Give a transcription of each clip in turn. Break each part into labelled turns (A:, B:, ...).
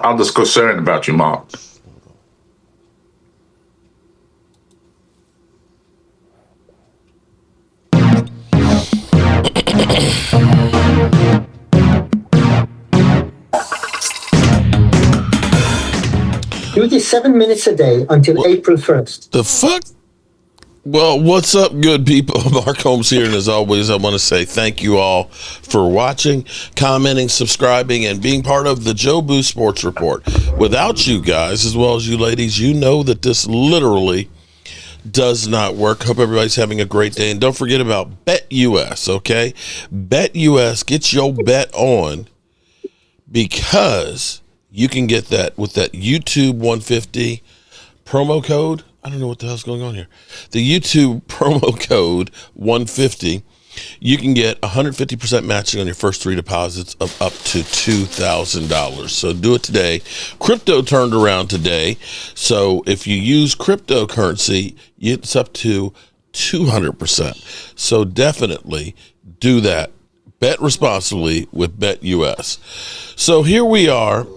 A: I'm just concerned about you, Mark.
B: Do this 7 minutes a day until April 1st.
C: The fuck? Well, what's up, good people? Mark Holmes here, and as always, I want to say thank you all for watching, commenting, subscribing, and being part of the Joe Boo Sports Report. Without you guys, as well as you ladies, you know that this literally does not work. Hope everybody's having a great day, and don't forget about BetUS, okay? BetUS, get your bet on, because you can get that with that YouTube 150 promo code. I don't know what the hell's going on here. The YouTube promo code 150, you can get 150% matching on your first 3 deposits of up to $2,000. So do it today. Crypto turned around today. So if you use cryptocurrency, it's up to 200%. So definitely do that. Bet responsibly with BetUS. So here we are.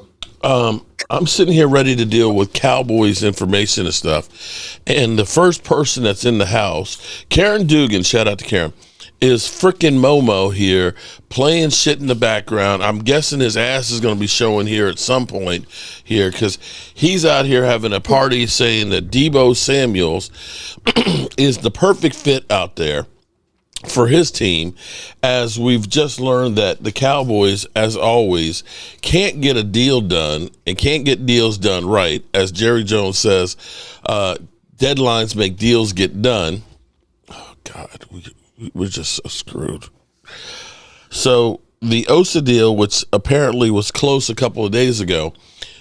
C: I'm sitting here ready to deal with Cowboys information and stuff. And the first person that's in the house, Karen Dugan, shout out to Karen, is freaking Momo here playing shit in the background. I'm guessing his ass is going to be showing here at some point here, because he's out here having a party saying that Deebo Samuels is the perfect fit out there for his team, as we've just learned that the Cowboys, as always, can't get a deal done and can't get deals done right. As Jerry Jones says, deadlines make deals get done. Oh, God, we're just so screwed. So the Osa deal, which apparently was close a couple of days ago,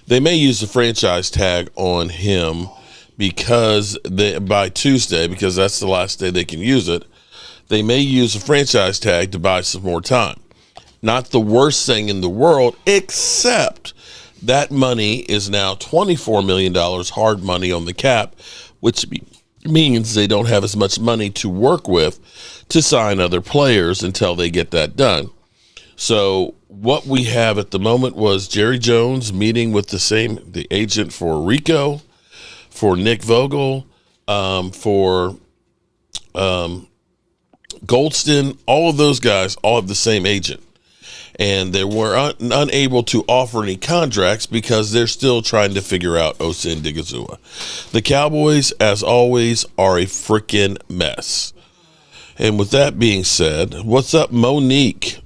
C: they may use the franchise tag on him because by Tuesday, because that's the last day they can use it. They may use a franchise tag to buy some more time. Not the worst thing in the world, except that money is now $24 million hard money on the cap, which means they don't have as much money to work with to sign other players until they get that done. So what we have at the moment was Jerry Jones meeting with the agent for Rico, for Nick Vogel, for Goldston, all of those guys all have the same agent, and they were unable to offer any contracts because they're still trying to figure out Osa and Digazua. The Cowboys, as always, are a freaking mess. And with that being said, what's up, Monique?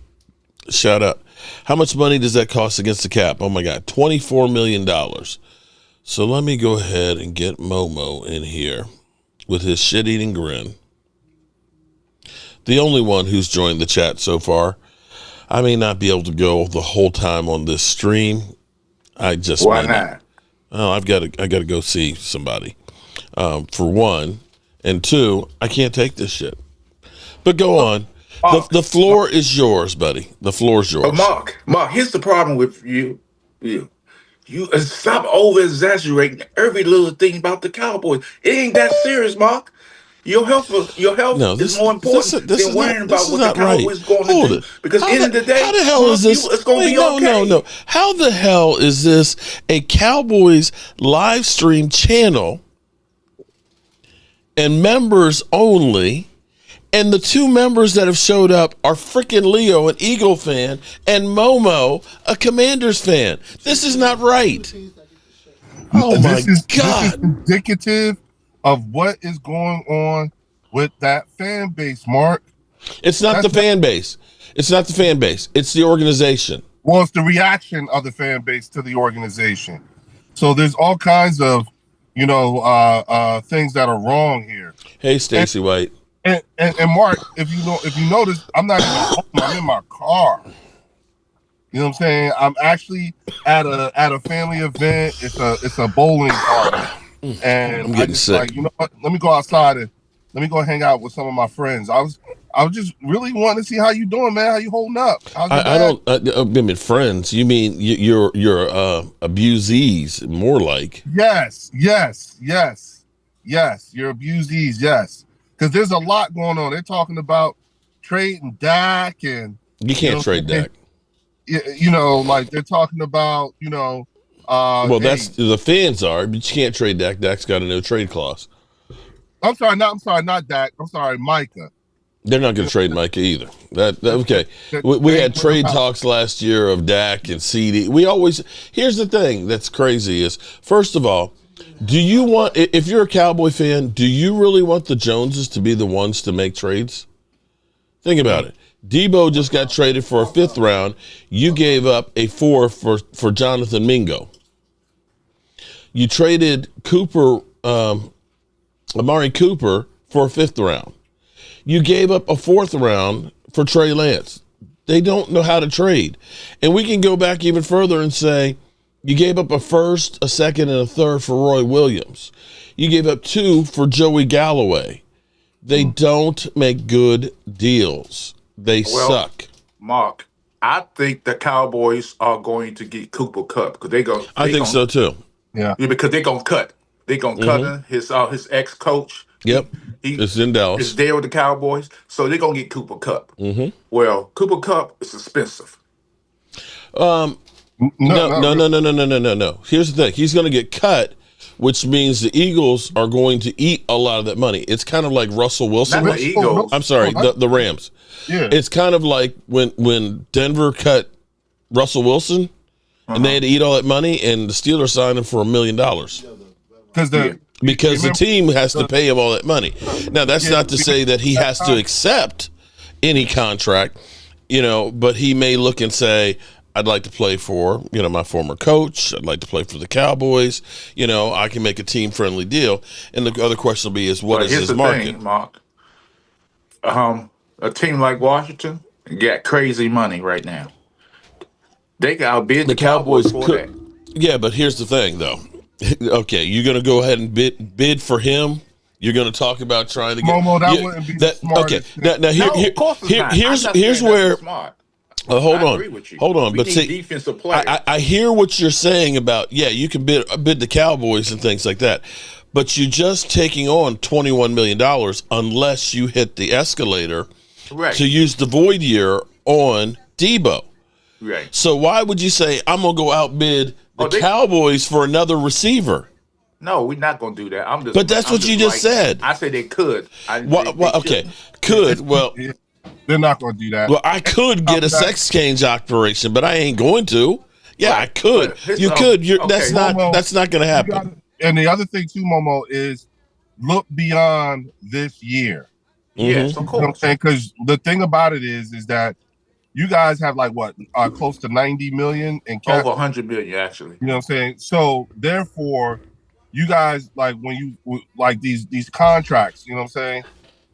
C: Shout out. How much money does that cost against the cap? Oh my God, $24 million. So let me go ahead and get Momo in here with his shit-eating grin. The only one who's joined the chat so far. I may not be able to go the whole time on this stream.
A: Why not?
C: Oh, I got to go see somebody. For one, and two, I can't take this shit. But go on. The floor is yours, buddy. The floor is yours.
A: Mark, here's the problem with you. You stop over exaggerating every little thing about the Cowboys. It ain't that serious, Mark. Your health is more important than worrying about what the Cowboys going to do. Because at the end of the day,
C: how the hell is this?
A: It's going to be okay.
C: No. How the hell is this a Cowboys live stream channel and members only? And the 2 members that have showed up are freaking Leo, an Eagle fan, and Momo, a Commanders fan. This is not right. Oh my God.
D: This is indicative of what is going on with that fan base, Mark.
C: It's not the fan base. It's not the fan base. It's the organization.
D: Well, it's the reaction of the fan base to the organization. So there's all kinds of, things that are wrong here.
C: Hey, Stacey White.
D: And Mark, if you notice, I'm not even home. I'm in my car. You know what I'm saying? I'm actually at a family event. It's a bowling party. And
C: I'm getting sick.
D: Like, you know what? Let me go outside and let me go hang out with some of my friends. I was just really wanting to see how you doing, man. How you holding up?
C: I mean friends. You mean you're abusees, more like.
D: Yes. You're abusees. Yes, because there's a lot going on. They're talking about trading Dak, and
C: you can't trade Dak.
D: Like they're talking about
C: Well,
D: hey,
C: that's the fans are, but you can't trade Dak. Dak's got a no trade clause.
D: I'm sorry, not Dak. I'm sorry, Micah.
C: They're not going to trade Micah either. That okay.
D: That-
C: We
D: they
C: had
D: ain't
C: trade
D: working out.
C: talks last year of Dak and CD. We always here's the thing that's crazy is first of all, do you want if you're a Cowboy fan, do you really want the Joneses to be the ones to make trades? Think about it. Debo just got traded for a 5th round. You gave up a 4 for Jonathan Mingo. You traded Cooper, Amari Cooper for a 5th round. You gave up a 4th round for Trey Lance. They don't know how to trade. And we can go back even further and say you gave up a 1st, a 2nd, and a 3rd for Roy Williams. You gave up 2 for Joey Galloway. They don't make good deals. They suck.
A: Mark, I think the Cowboys are going to get Cooper Kupp because
C: I think so too.
D: Yeah.
A: Because they're gonna cut. They're gonna cut him. His ex coach.
C: Yep.
A: He
C: It's in Dallas.
A: is there with the Cowboys, so they're gonna get Cooper Kupp. Well, Cooper Kupp is expensive.
C: No. Here's the thing. He's going to get cut, which means the Eagles are going to eat a lot of that money. It's kind of like Russell Wilson.
A: Not the Eagles.
C: I'm sorry, the Rams.
D: Yeah.
C: It's kind of like when Denver cut Russell Wilson and they had to eat all that money, and the Steelers signed him for $1 million
D: Because
C: the team has to pay him all that money. Now, that's not to say that he has to accept any contract, but he may look and say, I'd like to play for, my former coach. I'd like to play for the Cowboys. I can make a team-friendly deal. And the other question will be what is his market?
A: Thing, Mark. A team like Washington got crazy money right now. They can outbid the Cowboys for that.
C: Yeah, but here's the thing, though. Okay, you're going to go ahead and bid for him. You're going to talk about trying to get
D: Momo, that wouldn't be the smartest
C: Okay, now here's where. Hold on.
A: We
C: But
A: need
C: see,
A: defensive players.
C: I hear what you're saying about you can bid the Cowboys and things like that, but you're just taking on $21 million unless you hit the escalator to use the void year on Debo.
A: Right.
C: So why would you say I'm gonna go outbid the Cowboys for another receiver?
A: No, we're not going to do that.
C: But that's what you just said.
A: I said they could.
C: Okay, could. Well,
D: they're not going to do that.
C: Well, I could get a sex change operation, but I ain't going to. Yeah, I could. You could. That's not going to happen.
D: And the other thing too, Momo, is look beyond this year.
A: Yes, of
D: You know what I'm
A: course.
D: saying? Because the thing about it is that you guys have close to 90 million in cash.
A: Over 100 million, actually.
D: You know what I'm saying? So therefore, you guys when you these contracts, you know what I'm saying,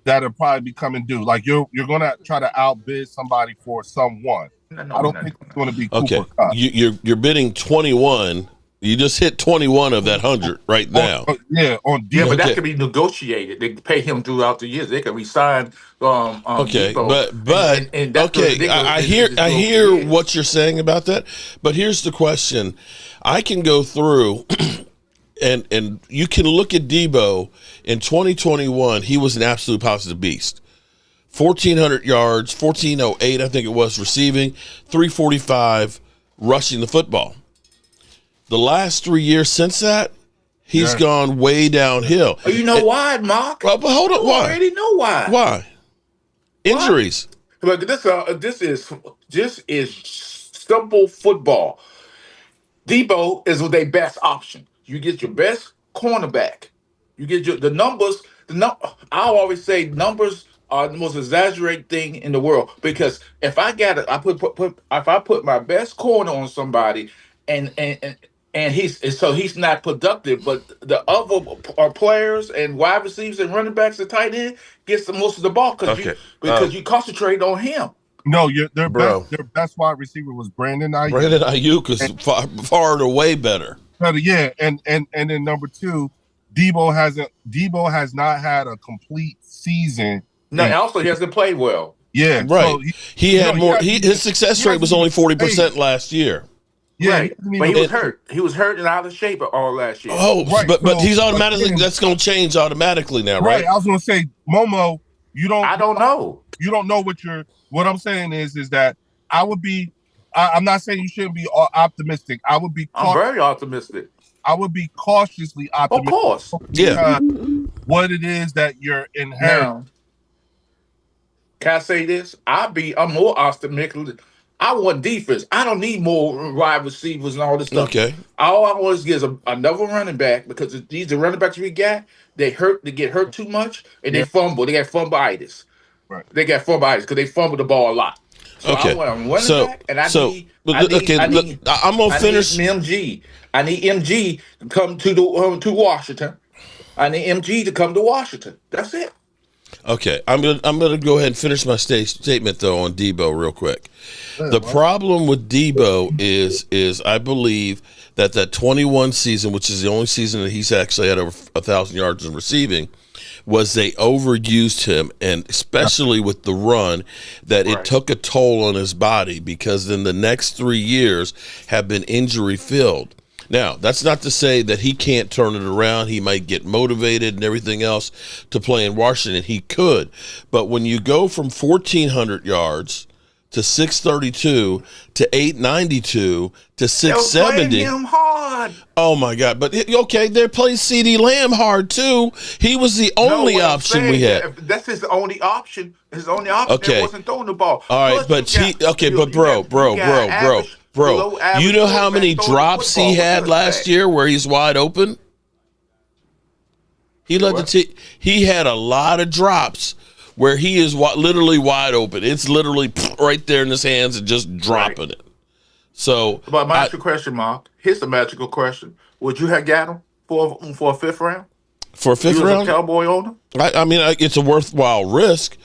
D: that'll probably be coming due. Like you're gonna try to outbid somebody for someone.
A: No,
D: I don't think it's gonna be
C: Okay.
D: Cooper Kupp.
C: You're bidding 21. You just hit 21 of that 100 right now.
D: On
A: Yeah, but
C: Okay.
A: that could be negotiated. They pay him throughout the years. They can resign.
C: Okay,
A: Debo. And that's
C: okay,
A: ridiculous.
C: I
A: It's
C: hear what you're saying about that, but here's the question: I can go through, and you can look at Debo in 2021. He was an absolute positive beast. 1,400 yards, 1,408, I think it was receiving, 345 rushing the football. The last 3 years since that, he's gone way downhill.
A: Oh, you know why, Mark?
C: Well, but hold on,
A: You
C: why?
A: already know why.
C: Why? Injuries.
A: Look, this is simple football. Debo is their best option. You get your best cornerback. You get the numbers. I always say numbers are the most exaggerated thing in the world because if I put my best corner on somebody and he's not productive, but the other players and wide receivers and running backs and tight end gets the most of the ball because you concentrate on him.
D: No, their best wide receiver was Brandon Ayuk.
C: Brandon Ayuk is far and away better.
D: Yeah, and then number two, Debo has not had a complete season.
A: No, also he hasn't played well.
D: Yeah,
C: right.
D: So
C: he had more. His success rate was only 40% last year.
D: Yeah,
A: right. But he was hurt. He was hurt and out of shape all last year.
C: Oh,
D: right.
C: but he's automatically. That's going to change automatically now, right?
D: I was going to say, Momo,
A: I don't know.
D: You don't know what I'm saying is that I would be I'm not saying you shouldn't be optimistic.
A: I'm very optimistic.
D: I would be cautiously optimistic.
A: Of course.
C: Yeah.
D: What it is that you're inheriting.
A: Now, can I say this? I'm more optimistic. I want defense. I don't need more wide receivers and all this stuff.
C: Okay.
A: All I want is another running back, because the running backs we got, they get hurt too much, and they fumble. They got fumbleitis.
D: Right.
A: They got fumbleitis because they fumble the ball a lot. So
C: Okay.
A: I want a running back, and
C: I'm gonna finish.
A: I need MG to come to Washington. I need MG to come to Washington. That's it.
C: Okay, I'm gonna go ahead and finish my statement though on Debo real quick. The problem with Debo is I believe that 21 season, which is the only season that he's actually had over 1,000 yards in receiving, was they overused him, and especially with the run, that it took a toll on his body, because then the next 3 years have been injury filled. Now, that's not to say that he can't turn it around. He might get motivated and everything else to play in Washington. He could. But when you go from 1,400 yards to 632 to 892 to 670.
A: Him hard.
C: Oh, my God. But, okay, they played CeeDee Lamb hard, too. He was the only option we had.
A: That's his only option. His only option.
C: Okay.
A: Wasn't throwing the ball.
C: All right, but bro, you know how many drops he had last year where he's wide open? He had a lot of drops where he is literally wide open. It's literally right there in his hands and just dropping it. So,
A: but my actual question, Mark. Here's the magical question: would you have got him for a fifth round?
C: For a fifth round,
A: a Cowboy owner?
C: I mean, it's a worthwhile risk.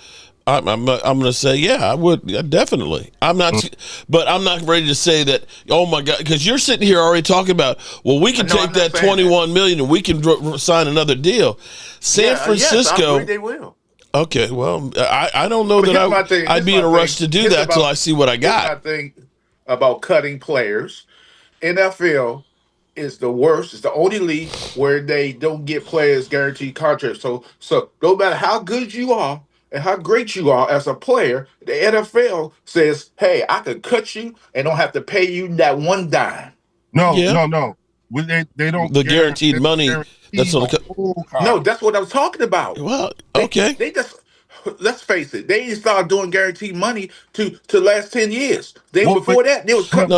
C: I'm going to say, yeah, I would. Yeah, definitely. But I'm not ready to say that, oh my God, because you're sitting here already talking about, well, we can take that $21 million and we can sign another deal. San Francisco. Yes, I agree they will. Okay, well, I don't know that I'd be in a rush to do that till I see what I got.
A: Here's my thing about cutting players. NFL is the worst. It's the only league where they don't get players guaranteed contracts. So no matter how good you are and how great you are as a player, the NFL says, hey, I could cut you and don't have to pay you that one dime.
D: No. They don't.
C: The guaranteed money. That's on
A: no, that's what I was talking about.
C: Well, okay.
A: They just, let's face it, they didn't start doing guaranteed money to last 10 years. Before that, they was cutting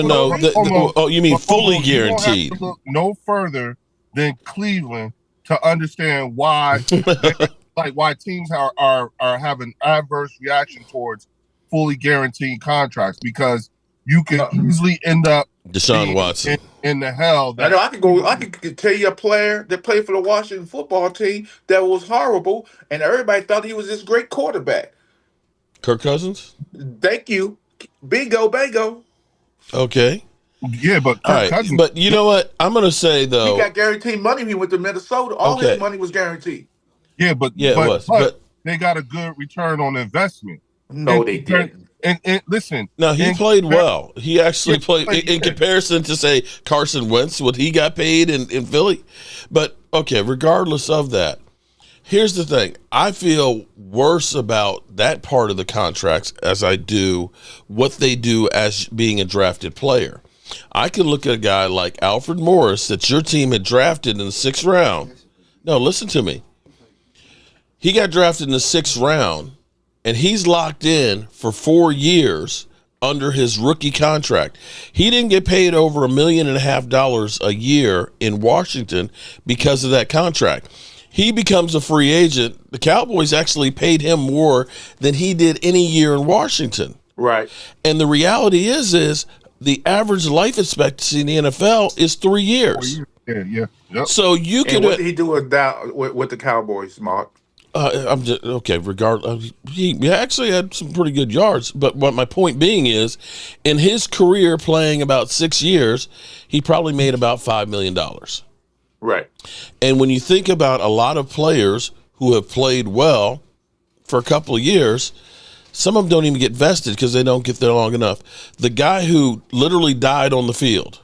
C: No. You mean fully guaranteed?
D: You don't have to look no further than Cleveland to understand why. Why teams are having adverse reaction towards fully guaranteed contracts, because you can easily end up
C: Deshaun Watson
D: in the hell.
A: I know. I could tell you a player that played for the Washington football team that was horrible, and everybody thought he was this great quarterback.
C: Kirk Cousins.
A: Thank you, bingo, bango.
C: Okay.
D: Yeah, but Kirk Cousins.
C: But you know what? I'm going to say though,
A: he got guaranteed money when he went to Minnesota. All his money was guaranteed.
D: Yeah, but they got a good return on investment.
A: No, they didn't.
D: And listen.
C: No, he played well. He actually played in comparison to, say, Carson Wentz, what he got paid in Philly. But, okay, regardless of that, here's the thing. I feel worse about that part of the contracts as I do what they do as being a drafted player. I can look at a guy like Alfred Morris that your team had drafted in the 6th round. No, listen to me. He got drafted in the 6th round, and he's locked in for 4 years under his rookie contract. He didn't get paid over $1.5 million a year in Washington because of that contract. He becomes a free agent. The Cowboys actually paid him more than he did any year in Washington.
A: Right.
C: And the reality is the average life expectancy in the NFL is 3 years.
D: Yeah. Yep.
C: So you could.
A: What did he do with the Cowboys, Mark?
C: I'm just okay. Regardless, he actually had some pretty good yards. But what my point being is, in his career playing about 6 years, he probably made about $5 million.
A: Right.
C: And when you think about a lot of players who have played well for a couple of years, some of them don't even get vested because they don't get there long enough. The guy who literally died on the field,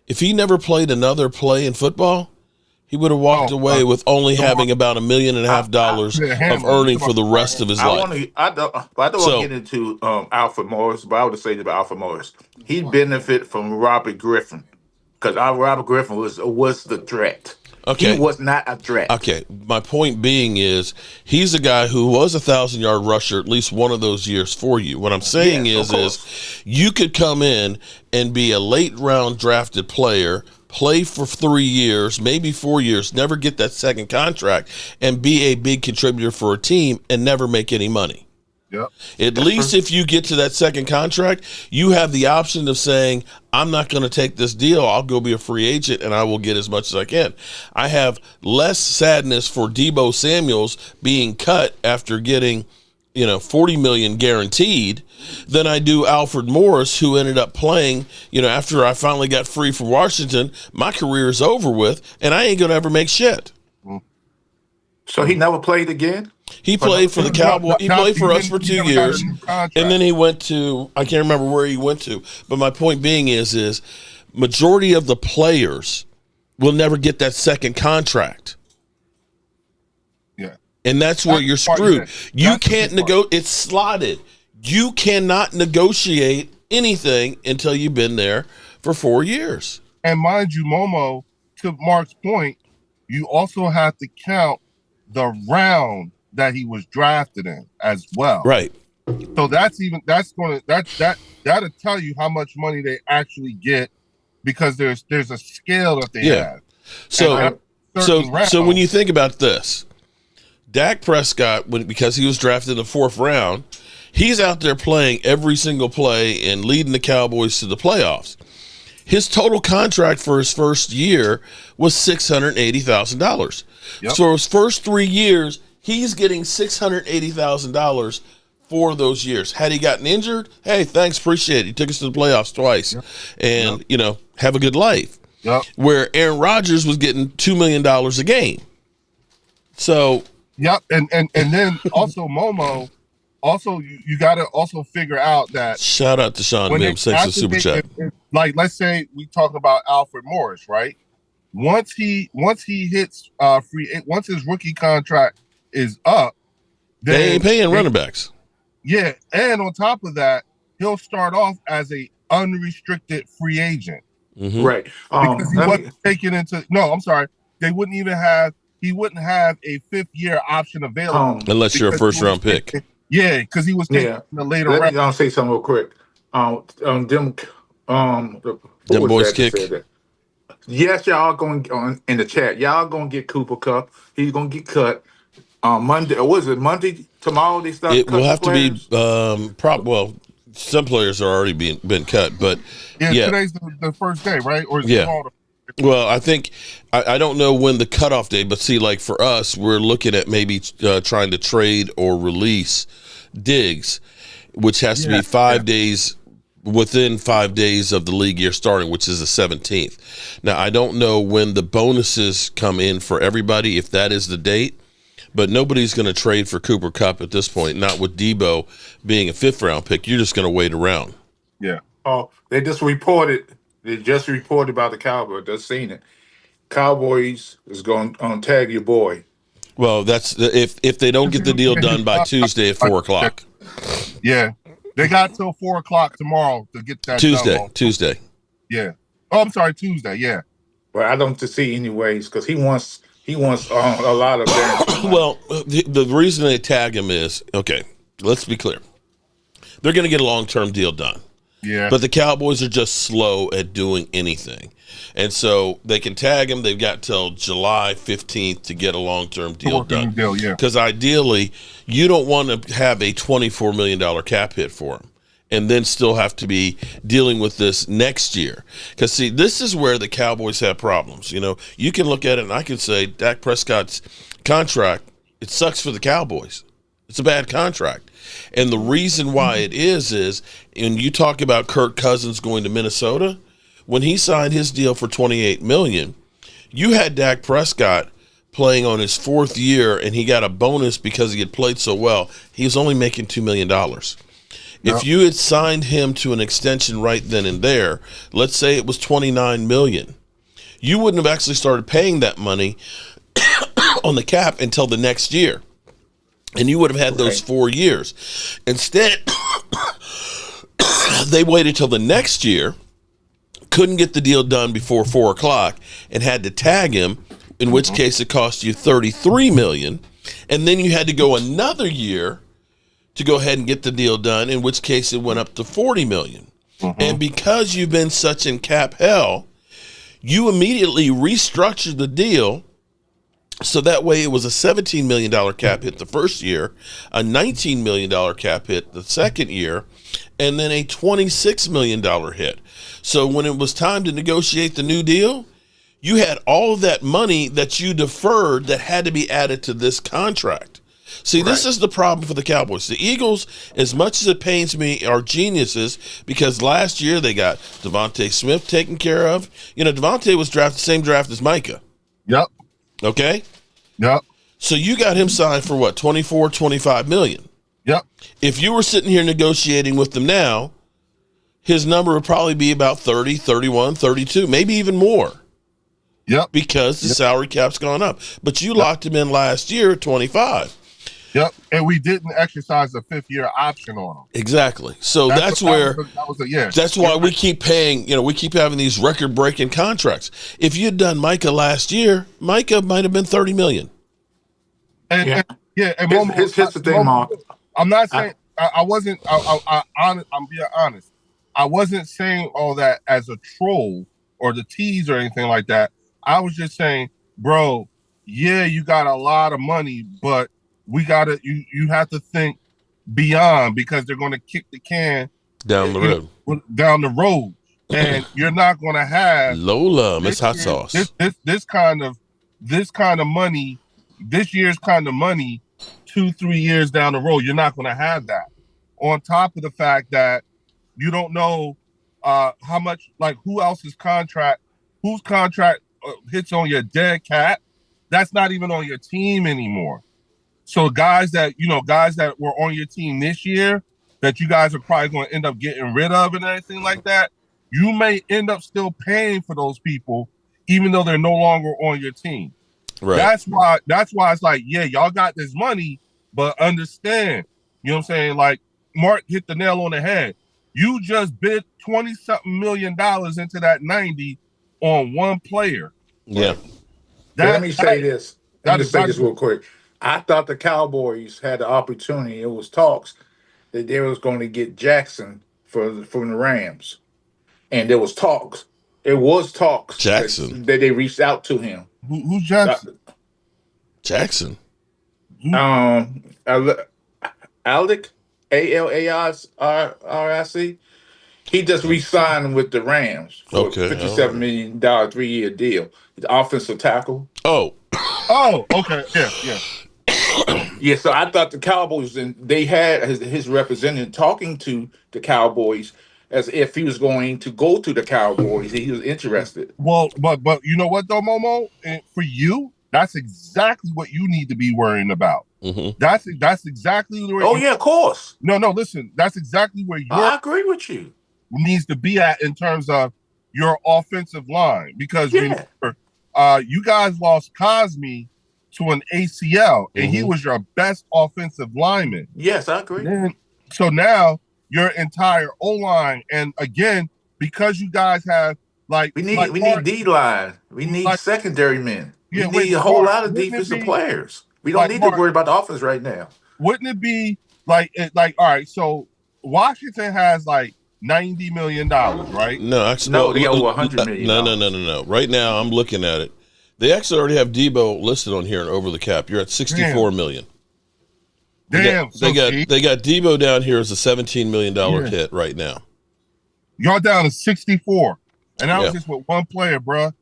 C: if he never played another play in football, He would have walked away with only having about $1.5 million of earning for the rest of his life.
A: I don't want to get into Alfred Morris, but I would say about Alfred Morris. He benefit from Robert Griffin because Robert Griffin was the threat.
C: Okay.
A: He was not a threat.
C: Okay. My point being is he's a guy who was 1,000-yard rusher at least one of those years for you. What I'm saying is you could come in and be a late round drafted player, play for 3 years, maybe 4 years, never get that second contract, and be a big contributor for a team and never make any money.
D: Yep.
C: At least if you get to that second contract, you have the option of saying, I'm not going to take this deal. I'll go be a free agent and I will get as much as I can. I have less sadness for Deebo Samuels being cut after getting, $40 million guaranteed than I do Alfred Morris, who ended up playing, after I finally got free from Washington. My career is over with and I ain't going to ever make shit.
A: So he never played again?
C: He played for the Cowboys. He played for us for 2 years, and then he went to, I can't remember where he went to. But my point being is majority of the players will never get that second contract.
D: Yeah,
C: and that's where you're screwed. You can't negotiate. It's slotted. You cannot negotiate anything until you've been there for 4 years.
D: And mind you, Momo, to Mark's point, you also have to count the round that he was drafted in as well.
C: Right.
D: So that'll tell you how much money they actually get, because there's a scale that they have.
C: So when you think about this, Dak Prescott, because he was drafted in the 4th round, he's out there playing every single play and leading the Cowboys to the playoffs. His total contract for his first year was $680,000. Yep. So his first 3 years, he's getting $680,000 for those years. Had he gotten injured, hey, thanks, appreciate it. He took us to the playoffs twice, and have a good life.
D: Yep.
C: Where Aaron Rodgers was getting $2 million a game. So,
D: yep, and then also Momo. Also, you got to also figure out that.
C: Shout out to Sean Mims. Thanks for super chat.
D: Like, let's say we talk about Alfred Morris, right? Once he hits once his rookie contract is up, then
C: they ain't paying running backs.
D: Yeah, and on top of that, he'll start off as a unrestricted free agent.
C: Mm-hmm.
A: Right.
D: Because he wasn't taken into. No, I'm sorry. They wouldn't even have. He wouldn't have a 5th-year option available
C: unless you're a first-round pick.
D: Yeah, because he was taken in the later round.
A: Let me say something real quick. Them
C: boys kick.
A: Yes, y'all going in the chat. Y'all gonna get Cooper Kupp. He's gonna get cut Monday. Or was it Monday? Tomorrow they start.
C: It will have to be well, some players are already been cut, but
D: today's the first day, right? Or is it tomorrow?
C: Well, I think I don't know when the cutoff date, but see, like for us, we're looking at maybe trying to trade or release Diggs, which has to be 5 days within 5 days of the league year starting, which is the 17th. Now, I don't know when the bonuses come in for everybody, if that is the date, but nobody's going to trade for Cooper Kupp at this point, not with Deebo being a 5th-round pick. You're just going to wait around.
D: Yeah.
A: Oh, they just reported about the Cowboys. Just seen it. Cowboys is going to tag your boy.
C: Well, that's if they don't get the deal done by Tuesday at 4:00.
D: Yeah, they got till 4:00 tomorrow to get that done.
C: Tuesday.
D: Yeah. Oh, I'm sorry, Tuesday. Yeah.
A: But I don't see anyways because he wants a lot of guarantees.
C: Well, the reason they tag him is let's be clear. They're going to get a long-term deal done.
D: Yeah.
C: But the Cowboys are just slow at doing anything. And so they can tag him. They've got till July 15th to get a long-term deal done. Because ideally, you don't want to have a $24 million cap hit for him and then still have to be dealing with this next year. Because, see, this is where the Cowboys have problems. You can look at it and I can say Dak Prescott's contract, it sucks for the Cowboys. It's a bad contract. And the reason why it is when you talk about Kirk Cousins going to Minnesota, when he signed his deal for $28 million, you had Dak Prescott playing on his 4th year, and he got a bonus because he had played so well. He was only making $2 million. If you had signed him to an extension right then and there, let's say it was $29 million, you wouldn't have actually started paying that money on the cap until the next year. And you would have had those 4 years. Instead, they waited till the next year, couldn't get the deal done before 4 o'clock, and had to tag him, in which case it cost you $33 million. And then you had to go another year to go ahead and get the deal done, in which case it went up to $40 million. And because you've been such in cap hell, you immediately restructured the deal. So that way it was a $17 million cap hit the first year, a $19 million cap hit the second year, and then a $26 million hit. So when it was time to negotiate the new deal, you had all of that money that you deferred that had to be added to this contract. See, this is the problem for the Cowboys. The Eagles, as much as it pains me, are geniuses because last year they got Devontae Smith taken care of. You know, Devontae was drafted the same draft as Micah.
D: Yep.
C: Okay?
D: Yep.
C: So you got him signed for what, 24, 25 million?
D: Yep.
C: If you were sitting here negotiating with them now, his number would probably be about 30, 31, 32, maybe even more.
D: Yep.
C: Because the salary cap's gone up. But you locked him in last year at 25.
D: Yep, and we didn't exercise the 5th-year option on them.
C: Exactly. So that's why we keep paying, we keep having these record-breaking contracts. If you'd done Micah last year, Micah might have been $30 million.
D: And
A: Here's the thing, Mark.
D: I'm not saying I wasn't. I'm being honest. I wasn't saying all that as a troll or the tease or anything like that. I was just saying, bro, yeah, you got a lot of money, but we gotta. You have to think beyond because they're going to kick the can
C: down the
D: road, and you're not going to have
C: Lola, Miss Hot Sauce.
D: This kind of money, this year's kind of money, 2-3 years down the road, you're not going to have that. On top of the fact that you don't know how much, like whose contract hits on your dead cat. That's not even on your team anymore. So guys that were on your team this year that you guys are probably going to end up getting rid of and anything like that, you may end up still paying for those people, even though they're no longer on your team.
C: Right.
D: That's why it's like, yeah, y'all got this money, but understand, you know what I'm saying? Like Mark hit the nail on the head. You just bid $20-something million into that 90 on one player.
C: Yeah.
A: Let me say this real quick. I thought the Cowboys had the opportunity. It was talks that they was going to get Jackson from the Rams, and there was talks. It was talks
C: Jackson
A: that they reached out to him.
D: Who's Jackson?
C: Jackson.
A: Alec, ALAIRIC. He just re-signed with the Rams for $57 million 3-year deal. The offensive tackle.
C: Oh,
D: okay, yeah.
A: Yeah, so I thought the Cowboys, and they had his representative talking to the Cowboys as if he was going to go to the Cowboys. He was interested.
D: Well, but you know what though, Momo? And for you, that's exactly what you need to be worrying about.
C: Mm-hmm.
D: That's exactly where.
A: Oh yeah, of course.
D: No, listen. That's exactly where
A: I agree with you.
D: Needs to be at in terms of your offensive line because remember, you guys lost Cosme to an ACL, and he was your best offensive lineman.
A: Yes, I agree.
D: So now your entire O-line, and again, because you guys have we need
A: D-line, we need secondary men. We need a whole lot of defensive players. We don't need to worry about the offense right now.
D: Wouldn't it be like all right? So Washington has like $90 million, right?
C: No, actually,
A: they owe $100 million.
C: No. Right now, I'm looking at it. They actually already have Debo listed on here and over the cap. You're at $64 million.
D: Damn.
C: They got Debo down here as a $17 million hit right now.
D: Y'all down to 64, and that was just with one player, bro.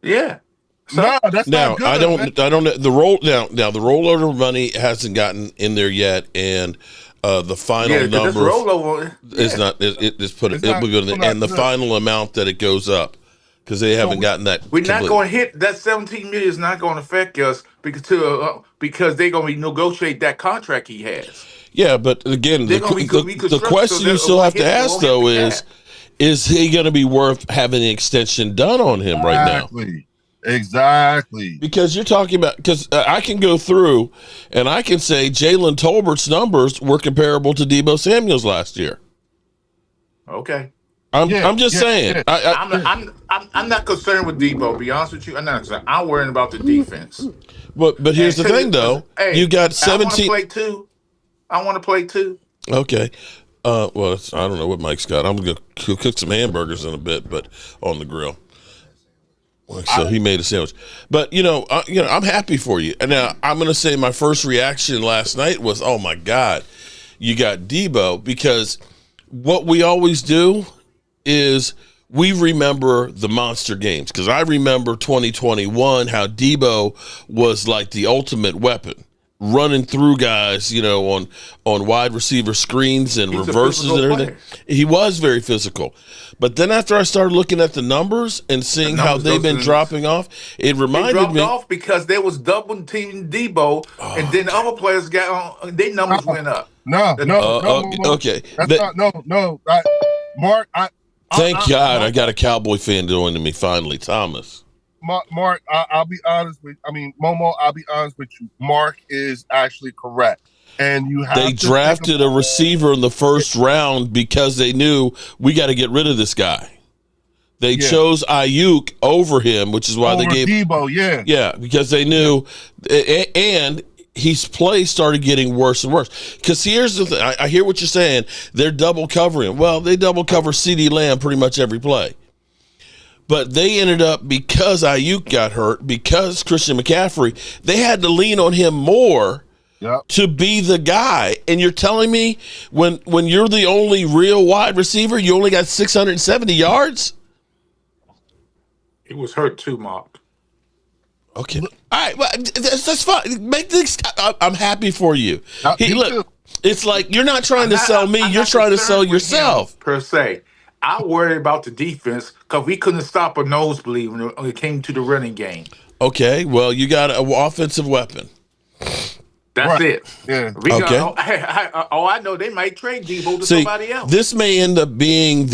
A: Yeah.
D: So, no, that's not good.
C: I don't. The rollover money hasn't gotten in there yet, and the final number is not. It's put. It will go to and the final amount that it goes up. Because they haven't gotten that.
A: We're not going to hit that 17 million. Is not going to affect us because they're going to renegotiate that contract he has.
C: Yeah, but again, the question you still have to ask though is is he going to be worth having an extension done on him right now?
D: Exactly.
C: Because you're talking about, because I can go through and I can say Jalen Tolbert's numbers were comparable to Deebo Samuel's last year.
A: Okay.
C: I'm just saying.
A: Yeah. I'm not concerned with Debo. Be honest with you, I'm not concerned. I'm worrying about the defense.
C: But here's the thing, though.
A: Hey,
C: you got 17.
A: I want to play too.
C: Okay. Well, I don't know what Mike's got. I'm going to cook some hamburgers in a bit, but on the grill. So he made a sandwich. But I'm happy for you. And now I'm going to say my first reaction last night was, oh my God, you got Debo, because what we always do is we remember the monster games, because I remember 2021 how Debo was like the ultimate weapon, running through guys, on wide receiver screens and reverses and everything. He was very physical. But then after I started looking at the numbers and seeing how they've been dropping off, it reminded me.
A: They dropped off because they was double teaming Debo, and then the other players got on. Their numbers went up.
D: No.
C: Okay.
D: That's no. Mark,
C: thank God I got a Cowboy fan joining me finally, Thomas.
D: Mark, I'll be honest with. Momo, I'll be honest with you. Mark is actually correct. And they
C: drafted a receiver in the first round because they knew we got to get rid of this guy. They chose Ayuk over him, which is why they gave
D: Debo.
C: Yeah, because they knew, and his play started getting worse and worse. Because here's the thing: I hear what you're saying. They're double covering. Well, they double cover CeeDee Lamb pretty much every play. But they ended up, because Ayuk got hurt, because Christian McCaffrey, they had to lean on him more.
D: Yep.
C: To be the guy. And you're telling me when you're the only real wide receiver, you only got 670 yards?
A: He was hurt too, Mark.
C: Okay. All right. Well, that's fine. Make this. I'm happy for you. Look, it's like you're not trying to sell me. You're trying to sell yourself.
A: Per se. I worry about the defense because we couldn't stop a nosebleed when it came to the running game.
C: Okay. Well, you got an offensive weapon.
A: That's it.
D: Yeah.
A: I know they might trade Debo to somebody else.
C: This may end up being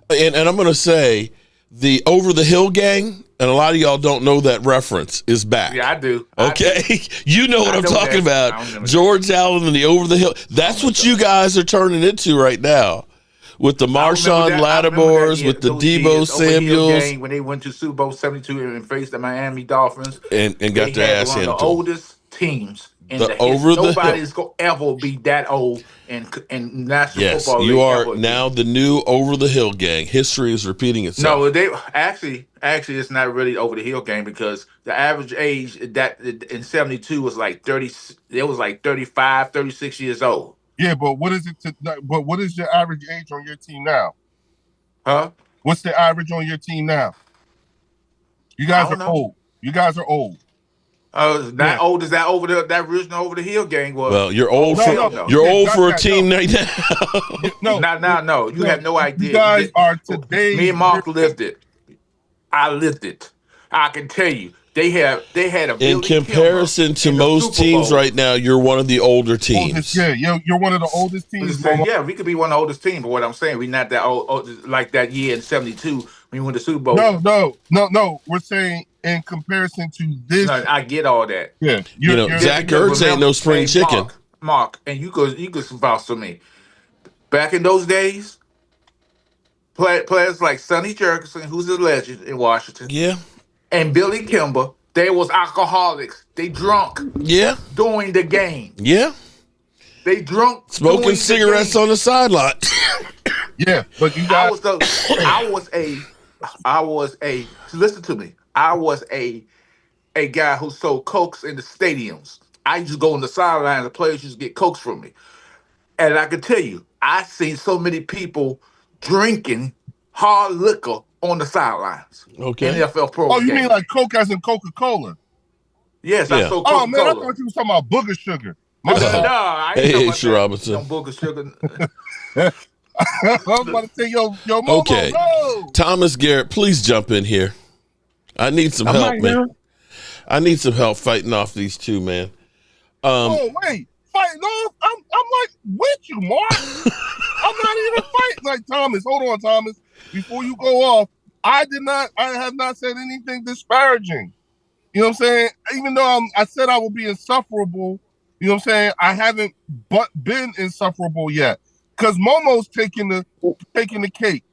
C: and I'm going to say the Over the Hill gang, and a lot of y'all don't know that reference, is back.
A: Yeah, I do.
C: Okay? You know what I'm talking about. George Allen and the Over the Hill. That's what you guys are turning into right now. With the Marshawn Lattimores, with the Debo Samuels.
A: When they went to Super Bowl 72 and faced the Miami Dolphins.
C: And got their ass handed to them.
A: The oldest teams. Nobody's going to ever be that old in national football.
C: Yes, you are now the new Over the Hill gang. History is repeating itself.
A: No, they actually it's not really Over the Hill gang, because the average age that in 72 was like 30. It was like 35, 36 years old.
D: Yeah, but what is it? But what is your average age on your team now?
A: Huh?
D: What's the average on your team now? You guys are old. You guys are old.
A: Not old as that original Over the Hill gang was.
C: Well, you're old for a team right now.
A: No. You have no idea.
D: You guys are today.
A: Me and Mark lived it. I lived it. I can tell you. They had a
C: in comparison to most teams right now, you're one of the older teams.
D: You're one of the oldest teams.
A: Yeah, we could be one of the oldest teams, but what I'm saying, we're not that old like that year in 72 when we went to Super Bowl.
D: No. We're saying in comparison to this.
A: No, I get all that.
D: Yeah.
C: Zach Ertz ain't no spring chicken.
A: Mark, and you could vouch for me. Back in those days, players like Sonny Jurgensen, who's a legend in Washington.
C: Yeah.
A: And Billy Kimber, they was alcoholics. They drunk.
C: Yeah.
A: During the game.
C: Yeah.
A: They drunk.
C: Smoking cigarettes on the sideline.
D: Yeah, but you guys.
A: Listen to me. I was a guy who sold cokes in the stadiums. I used to go on the sideline. The players used to get cokes from me, and I can tell you, I seen so many people drinking hard liquor on the sidelines.
C: Okay.
A: NFL pro.
D: Oh, you mean like Coke as in Coca-Cola?
A: Yes, I sold Coca-Cola.
D: Oh man, I thought you was talking about booger sugar.
A: No, I ain't
C: hey,
A: talking
C: about Robinson.
A: No booger sugar.
D: I'm about to say, yo, Momo,
C: okay.
D: no.
C: Thomas Garrett, please jump in here. I need some help, man. I need some help fighting off these two, man.
D: Wait, fighting off? I'm like with you, Mark. I'm not even fighting like Thomas. Hold on, Thomas. before you go off, I have not said anything disparaging. You know what I'm saying? Even though I said I would be insufferable, you know what I'm saying? I haven't been insufferable yet. Because Momo's taking the cake.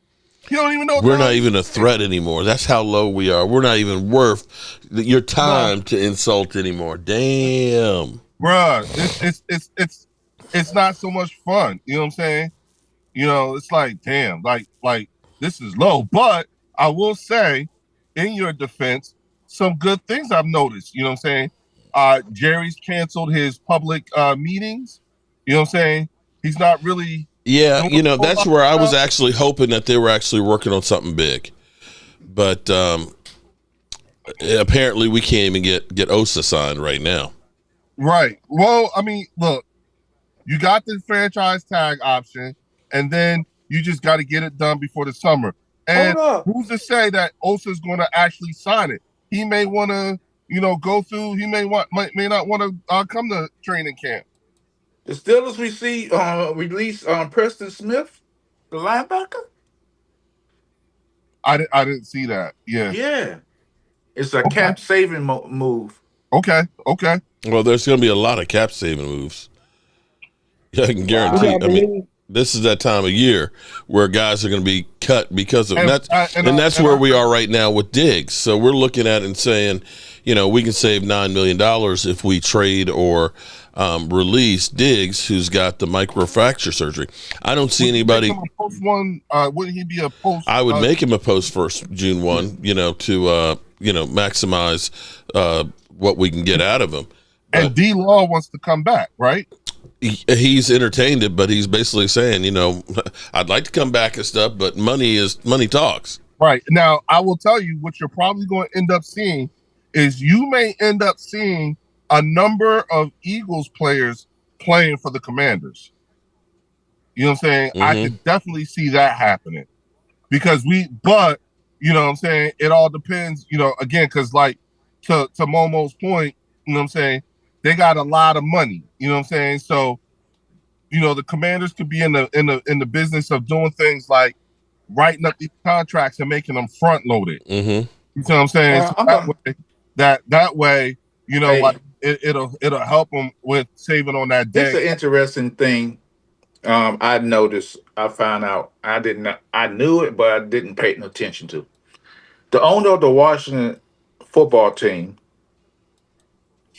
D: He don't even know what
C: We're not even a threat anymore. That's how low we are. We're not even worth your time to insult anymore. Damn.
D: Bruh, it's not so much fun. You know what I'm saying? You know, it's like, damn, like this is low. But I will say, in your defense, some good things I've noticed. You know what I'm saying? Jerry's canceled his public meetings. You know what I'm saying? He's not really.
C: Yeah, you know, that's where I was actually hoping that they were actually working on something big. But apparently we can't even get Osa signed right now.
D: Right. Well, I mean, look, you got the franchise tag option, and then you just got to get it done before the summer. And who's to say that Osa's going to actually sign it? He may want to, you know, go through. He may not want to come to training camp.
A: The Steelers released Preston Smith, the linebacker.
D: I didn't see that.
A: Yeah, it's a cap saving move.
D: Okay.
C: Well, there's going to be a lot of cap saving moves. Yeah, I can guarantee. I mean, this is that time of year where guys are going to be cut because of that's where we are right now with Diggs. So we're looking at it and saying, you know, we can save $9 million if we trade or release Diggs, who's got the microfracture surgery. I don't see anybody.
D: Wouldn't he be a post?
C: I would make him a post first June 1, you know, to maximize what we can get out of him.
D: And D Law wants to come back, right?
C: He's entertained it, but he's basically saying, you know, I'd like to come back and stuff, but money talks.
D: Right. Now, I will tell you what you're probably going to end up seeing is you may end up seeing a number of Eagles players playing for the Commanders. You know what I'm saying? Mm-hmm. I could definitely see that happening because but you know what I'm saying? It all depends, you know, again, because like to Momo's point, you know what I'm saying? They got a lot of money, you know what I'm saying? So, you know, the Commanders could be in the business of doing things like writing up these contracts and making them front loaded.
C: Mm-hmm.
D: You know what I'm saying? So that way, you know, like it'll help them with saving on that day.
A: It's an interesting thing. I noticed. I found out. I knew it, but I didn't pay attention to. The owner of the Washington football team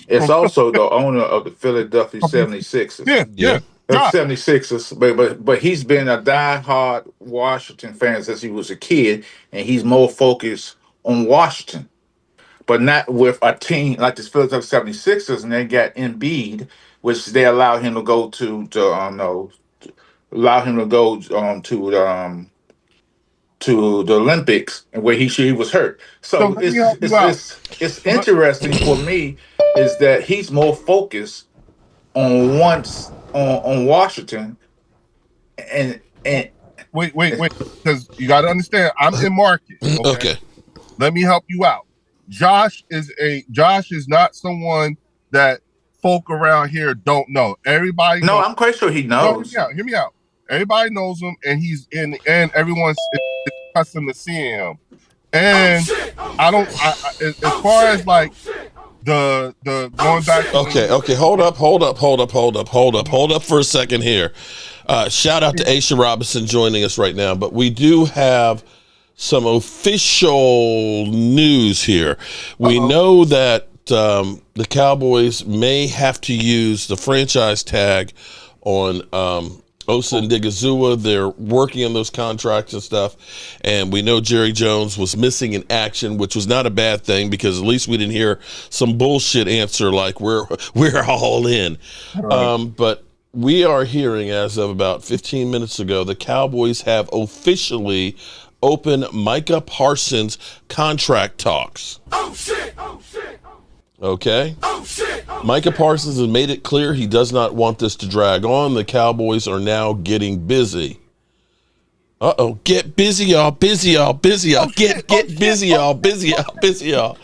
A: is also the owner of the Philadelphia 76ers.
D: Yeah.
A: 76ers, but he's been a diehard Washington fan since he was a kid, and he's more focused on Washington, but not with a team like the Philadelphia 76ers, and they got Embiid, which they allow him to go to the Olympics, and where he was hurt. So it's interesting for me is that he's more focused on Washington, and
D: wait, because you got to understand, I'm in market.
C: Okay,
D: let me help you out. Josh is not someone that folk around here don't know. Everybody knows.
A: I'm quite sure he knows.
D: No, hear me out. Everybody knows him, and he's in, and everyone's accustomed to seeing him. And as far as like the going back.
C: Okay. Hold up for a second here. Shout out to Aisha Robinson joining us right now, but we do have some official news here. We know that the Cowboys may have to use the franchise tag on Osa and Digazua. They're working on those contracts and stuff. And we know Jerry Jones was missing in action, which was not a bad thing because at least we didn't hear some bullshit answer like we're all in. Right. But we are hearing, as of about 15 minutes ago, the Cowboys have officially opened Micah Parsons contract talks.
E: Oh shit!
C: Okay. Micah Parsons has made it clear he does not want this to drag on. The Cowboys are now getting busy. Uh-oh, get busy, y'all, busy, y'all, busy, y'all, get busy, y'all, busy, y'all, busy, y'all.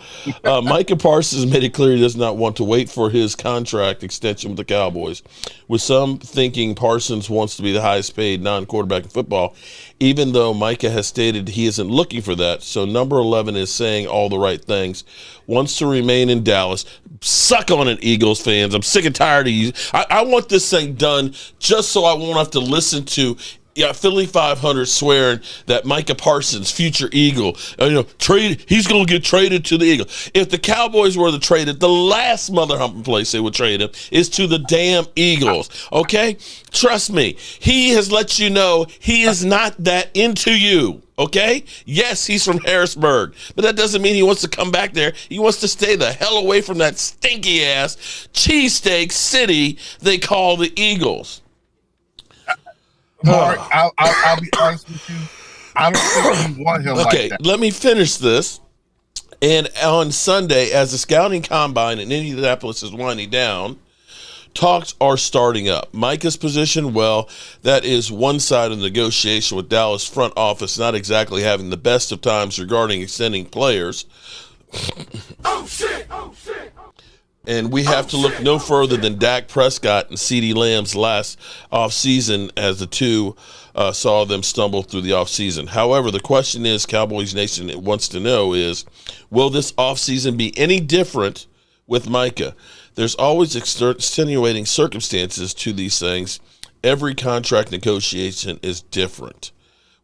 C: Micah Parsons made it clear he does not want to wait for his contract extension with the Cowboys, with some thinking Parsons wants to be the highest paid non-quarterback in football, even though Micah has stated he isn't looking for that. So number 11 is saying all the right things, wants to remain in Dallas. Suck on it, Eagles fans. I'm sick and tired of you. I want this thing done just so I won't have to listen to Philly 500 swearing that Micah Parsons, future Eagle, he's going to get traded to the Eagle. If the Cowboys were to trade it, the last mother humping place they would trade him is to the damn Eagles. Okay? Trust me. He has let you know he is not that into you. Okay? Yes, he's from Harrisburg, but that doesn't mean he wants to come back there. He wants to stay the hell away from that stinky ass cheesesteak city they call the Eagles.
D: Mark, I'll be honest with you. I don't think you want him like that.
C: Okay, let me finish this. And on Sunday, as the scouting combine in Indianapolis is winding down, talks are starting up. Micah's position, well, that is one side of the negotiation with Dallas front office not exactly having the best of times regarding extending players.
A: Oh, shit! Oh, shit!
C: And we have to look no further than Dak Prescott and CeeDee Lamb's last offseason as the two saw them stumble through the offseason. However, the question is, Cowboys Nation wants to know is, will this offseason be any different with Micah? There's always extenuating circumstances to these things. Every contract negotiation is different.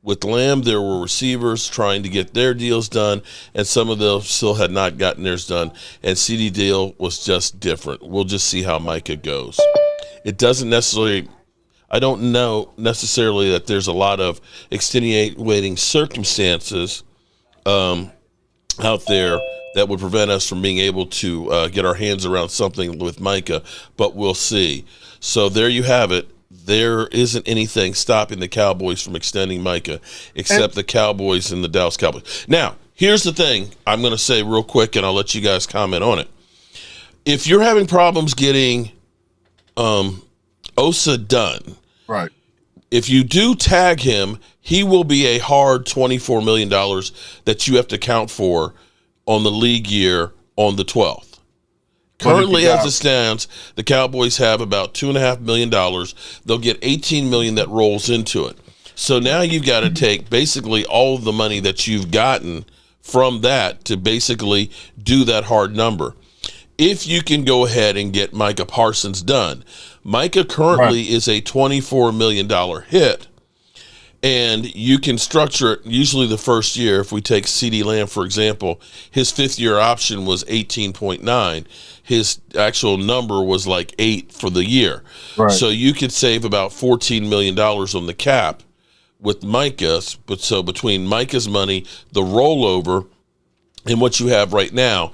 C: With Lamb, there were receivers trying to get their deals done, and some of them still had not gotten theirs done, and CD deal was just different. We'll just see how Micah goes. It doesn't necessarily, I don't know necessarily that there's a lot of extenuating circumstances out there that would prevent us from being able to get our hands around something with Micah, but we'll see. So there you have it. There isn't anything stopping the Cowboys from extending Micah except the Cowboys and the Dallas Cowboys. Now, here's the thing I'm going to say real quick, and I'll let you guys comment on it. If you're having problems getting Osa done,
D: right?
C: If you do tag him, he will be a hard $24 million that you have to account for on the league year on the 12th. Currently, as it stands, the Cowboys have about $2.5 million. They'll get $18 million that rolls into it. So now you've got to take basically all of the money that you've gotten from that to basically do that hard number. If you can go ahead and get Micah Parsons done, Micah currently is a $24 million hit. And you can structure it usually the first year. If we take CeeDee Lamb, for example, his fifth-year option was 18.9. His actual number was like 8 for the year. Right. So you could save about $14 million on the cap with Micah's. But so between Micah's money, the rollover, and what you have right now,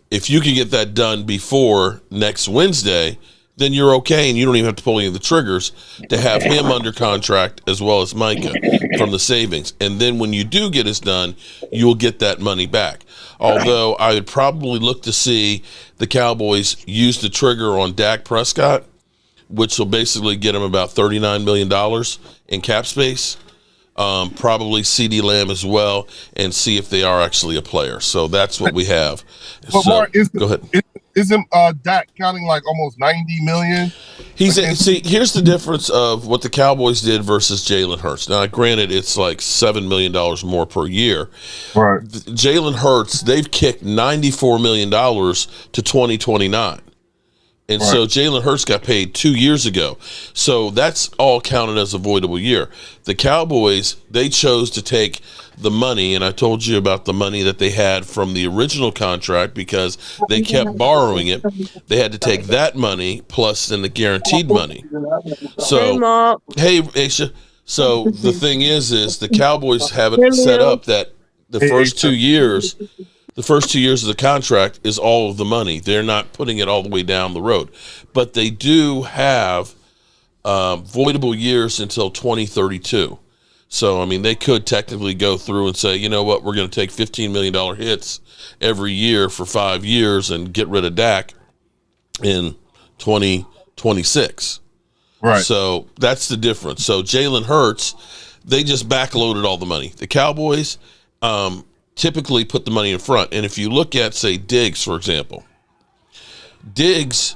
C: if you can get that done before next Wednesday, then you're okay, and you don't even have to pull any of the triggers to have him under contract as well as Micah from the savings. And then when you do get this done, you'll get that money back. Although I would probably look to see the Cowboys use the trigger on Dak Prescott, which will basically get him about $39 million in cap space. Probably CeeDee Lamb as well, and see if they are actually a player. So that's what we have.
D: But
C: so,
D: Mark,
C: go ahead.
D: Isn't Dak counting like almost $90 million?
C: See, here's the difference of what the Cowboys did versus Jalen Hurts. Now, granted, it's like $7 million more per year.
D: Right.
C: Jalen Hurts, they've kicked $94 million to 2029. And so Jalen Hurts got paid 2 years ago. So that's all counted as a voidable year. The Cowboys, they chose to take the money, and I told you about the money that they had from the original contract because they kept borrowing it. They had to take that money plus then the guaranteed money. So, hey, Aisha. So the thing is the Cowboys have it set up that the first 2 years of the contract is all of the money. They're not putting it all the way down the road. But they do have voidable years until 2032. So, I mean, they could technically go through and say, you know what, we're going to take $15 million hits every year for 5 years and get rid of Dak in 2026. Right. So that's the difference. So Jalen Hurts, They just backloaded all the money. The Cowboys typically put the money in front. And if you look at, say, Diggs, for example, Diggs,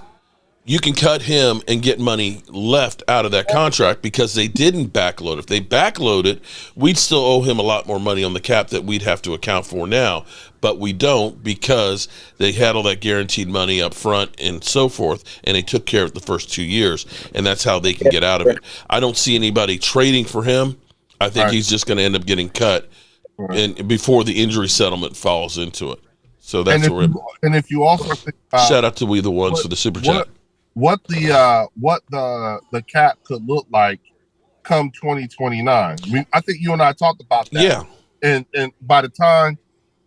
C: you can cut him and get money left out of that contract because they didn't backload. If they backloaded, we'd still owe him a lot more money on the cap that we'd have to account for now. But we don't because they had all that guaranteed money up front and so forth, and they took care of it the first 2 years, and that's how they can get out of it. I don't see anybody trading for him. I think he's just going to end up getting cut and before the injury settlement falls into it. So that's
D: and if you also think about,
C: shout out to We the Ones for the super chat.
D: What the cap could look like come 2029. I think you and I talked about that.
C: Yeah.
D: And by the time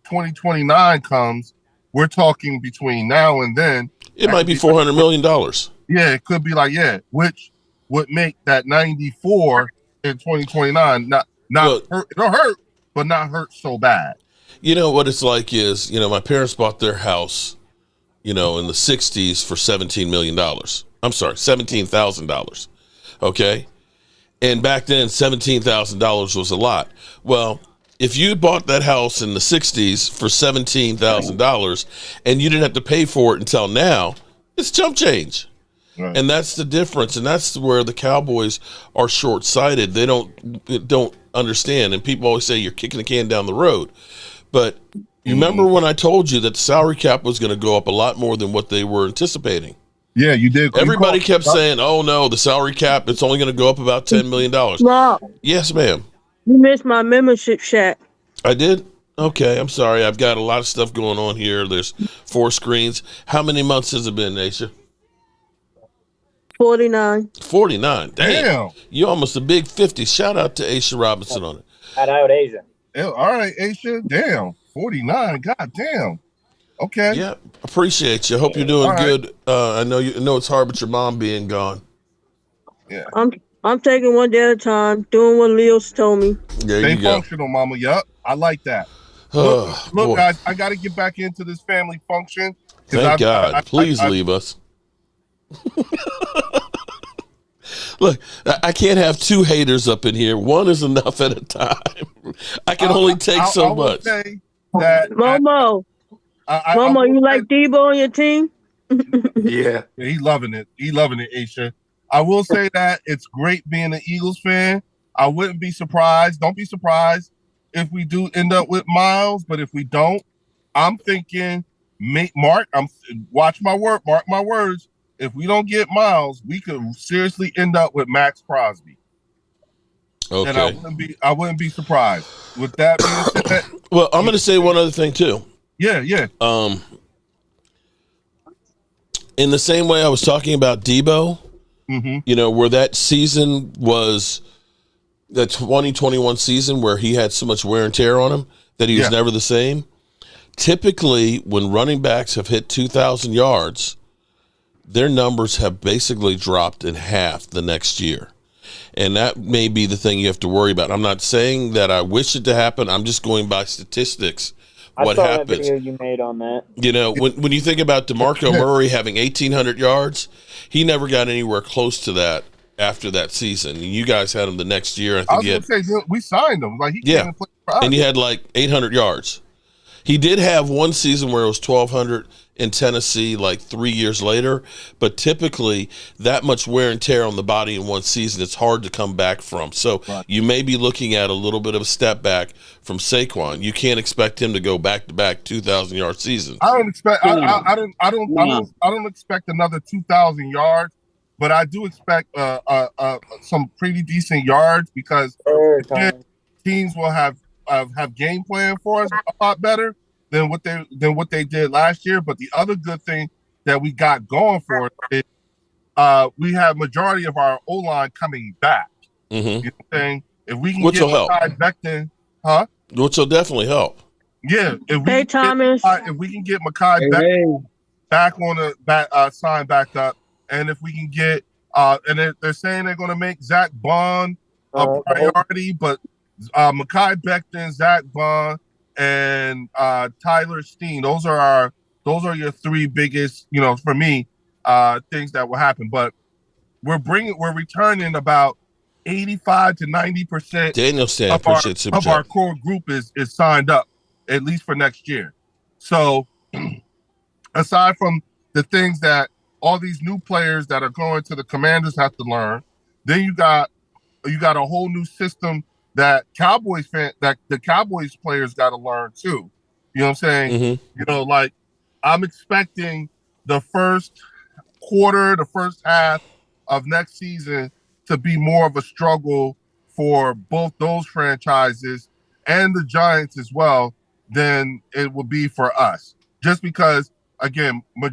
D: 2029 comes, we're talking between now and then.
C: It might be $400 million.
D: Yeah, it could be which would make that 94 in 2029 not hurt. It'll hurt, but not hurt so bad.
C: You know what it's like is, my parents bought their house, in the 60s for $17 million. I'm sorry, $17,000. Okay? And back then, $17,000 was a lot. Well, if you bought that house in the 60s for $17,000 and you didn't have to pay for it until now, it's chump change. Right. And that's the difference. And that's where the Cowboys are short-sighted. They don't understand. And people always say you're kicking the can down the road. But you remember when I told you that the salary cap was going to go up a lot more than what they were anticipating?
D: Yeah, you did.
C: Everybody kept saying, oh, no, the salary cap, it's only going to go up about $10 million.
E: Mom,
C: yes, ma'am.
E: you missed my membership chat.
C: I did? Okay, I'm sorry. I've got a lot of stuff going on here. There's 4 screens. How many months has it been, Aisha?
E: 49.
C: 49. Damn. You're almost a big 50. Shout out to Aisha Robinson on it.
F: Shout out Asia.
D: All right, Aisha. Damn. 49. God damn. Okay.
C: Yeah, appreciate you. Hope you're doing good. I know it's hard, but your mom being gone.
D: Yeah.
E: I'm taking one day at a time, doing what Leo's told me.
C: There
D: Stay
C: you go.
D: functional, mama. Yup. I like that. Look, guys, I got to get back into this family function.
C: Thank God. Please leave us. Look, I can't have 2 haters up in here. One is enough at a time. I can only take so much.
D: Say that
E: Momo, you like Debo on your team?
A: Yeah.
D: He's loving it. Aisha. I will say that it's great being an Eagles fan. I wouldn't be surprised. Don't be surprised if we do end up with Miles, but if we don't, I'm thinking, watch my word, mark my words. If we don't get Miles, we could seriously end up with Max Crosby.
C: Okay.
D: And I wouldn't be surprised. With that being said,
C: well, I'm going to say one other thing too.
D: Yeah.
C: In the same way I was talking about Debo, where that season was the 2021 season where he had so much wear and tear on him that he was never the same. Typically, when running backs have hit 2,000 yards, their numbers have basically dropped in half the next year. And that may be the thing you have to worry about. I'm not saying that I wish it to happen. I'm just going by statistics. What
F: I saw
C: happens?
F: that video you made on that.
C: When you think about DeMarco Murray having 1,800 yards, he never got anywhere close to that after that season. You guys had him the next year. I think
D: we signed him. Like he came and played for us.
C: And he had like 800 yards. He did have one season where it was 1,200 in Tennessee like 3 years later, but typically that much wear and tear on the body in one season, it's hard to come back from. So you may be looking at a little bit of a step back from Saquon. You can't expect him to go back-to-back 2,000-yard seasons.
D: I don't expect I don't expect another 2,000 yards, but I do expect some pretty decent yards because teams will have game plan for us a lot better than what they did last year. But the other good thing that we got going for us is we have majority of our O-line coming back. You know what I'm saying? If we can get Mekhi Becton,
C: which will definitely help.
D: Yeah. If we can get Mekhi Becton back on the sign back up, and if we can get and they're saying they're going to make Zach Bond a priority, but Mekhi Becton, Zach Bond, and Tyler Steen. Those are your 3 biggest, for me, things that will happen. But we're returning about 85 to 90%
C: Daniel Stan
D: of our
C: appreciates super
D: our
C: chat.
D: core group is signed up, at least for next year. So aside from the things that all these new players that are going to the Commanders have to learn, then you got a whole new system that the Cowboys players got to learn too. You know what I'm saying?
C: Mm-hmm.
D: You know, like I'm expecting the first quarter, the first half of next season to be more of a struggle for both those franchises and the Giants as well than it will be for us. Just because, again, a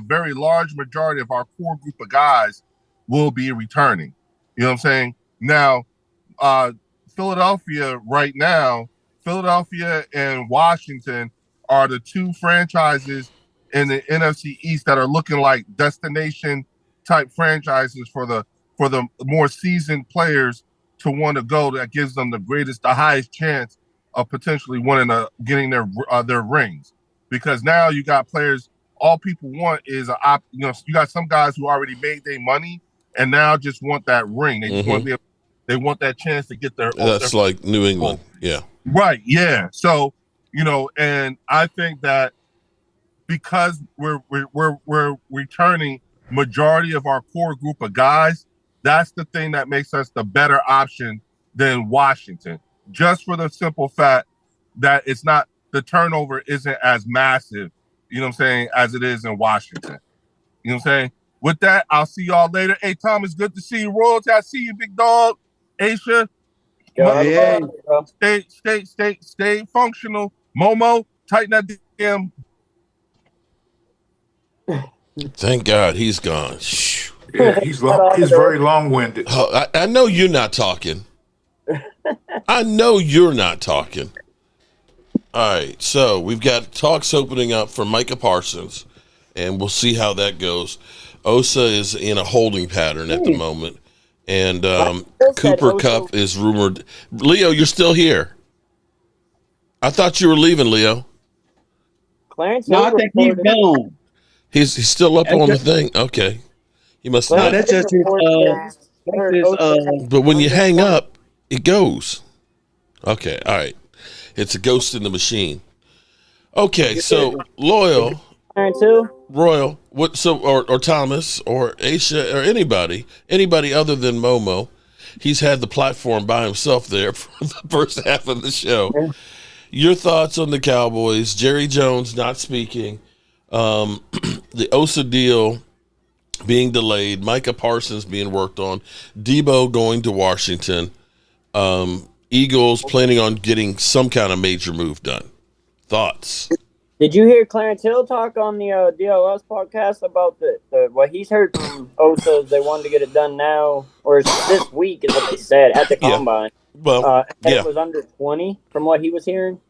D: very large majority of our core group of guys will be returning. You know what I'm saying? Now, uh, Philadelphia right now, Philadelphia and Washington are the two franchises in the NFC East that are looking like destination type franchises for the more seasoned players to want to go. That gives them the highest chance of potentially getting their rings. Because now you got players. All people want is you got some guys who already made their money and now just want that ring. They just want to be able. They want that chance to get
C: That's like New England. Yeah.
D: Right. Yeah. So, and I think that because we're returning majority of our core group of guys, that's the thing that makes us the better option than Washington. Just for the simple fact that the turnover isn't as massive, as it is in Washington. You know what I'm saying? With that, I'll see y'all later. Hey, Tom, it's good to see you. Royalty, I see you, big dog. Aisha, stay functional. Momo, tighten that damn.
C: Thank God he's gone.
A: Yeah, he's very long-winded.
C: Oh, I know you're not talking. I know you're not talking. All right, so we've got talks opening up for Micah Parsons, and we'll see how that goes. Osa is in a holding pattern at the moment, and Cooper Kupp is rumored. Leo, you're still here. I thought you were leaving, Leo.
E: Clarence no, I think he's gone.
C: He's still up on the thing. Okay, he must.
E: No, that's just his.
C: But when you hang up, it goes. Okay, all right. It's a ghost in the machine. Okay, so Royal, what? So or Thomas or Aisha or anybody other than Momo, he's had the platform by himself there for the first half of the show. Your thoughts on the Cowboys? Jerry Jones not speaking, the Osa deal being delayed, Micah Parsons being worked on, Debo going to Washington, Eagles planning on getting some kind of major move done. Thoughts?
F: Did you hear Clarence Hill talk on the DLS podcast about what he's heard from Osa? They wanted to get it done now, or this week is what they said at the combine.
C: Well,
F: it was under 20 from what he was hearing.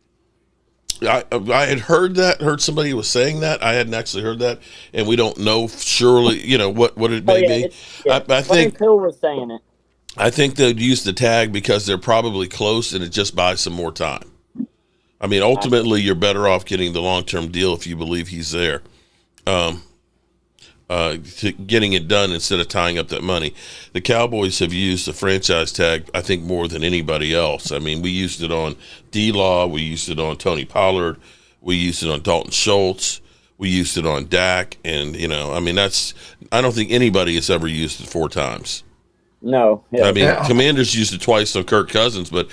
C: I had heard somebody was saying that. I hadn't actually heard that, and we don't know surely, what it may be. I think
F: Hill was saying it.
C: I think they'd use the tag because they're probably close, and it just buys some more time. I mean, ultimately, you're better off getting the long-term deal if you believe he's there, getting it done instead of tying up that money. The Cowboys have used the franchise tag, I think, more than anybody else. I mean, we used it on D-Law. We used it on Tony Pollard. We used it on Dalton Schultz. We used it on Dak. And, I don't think anybody has ever used it 4 times.
F: No.
C: Yeah. I mean, Commanders used it twice on Kirk Cousins, but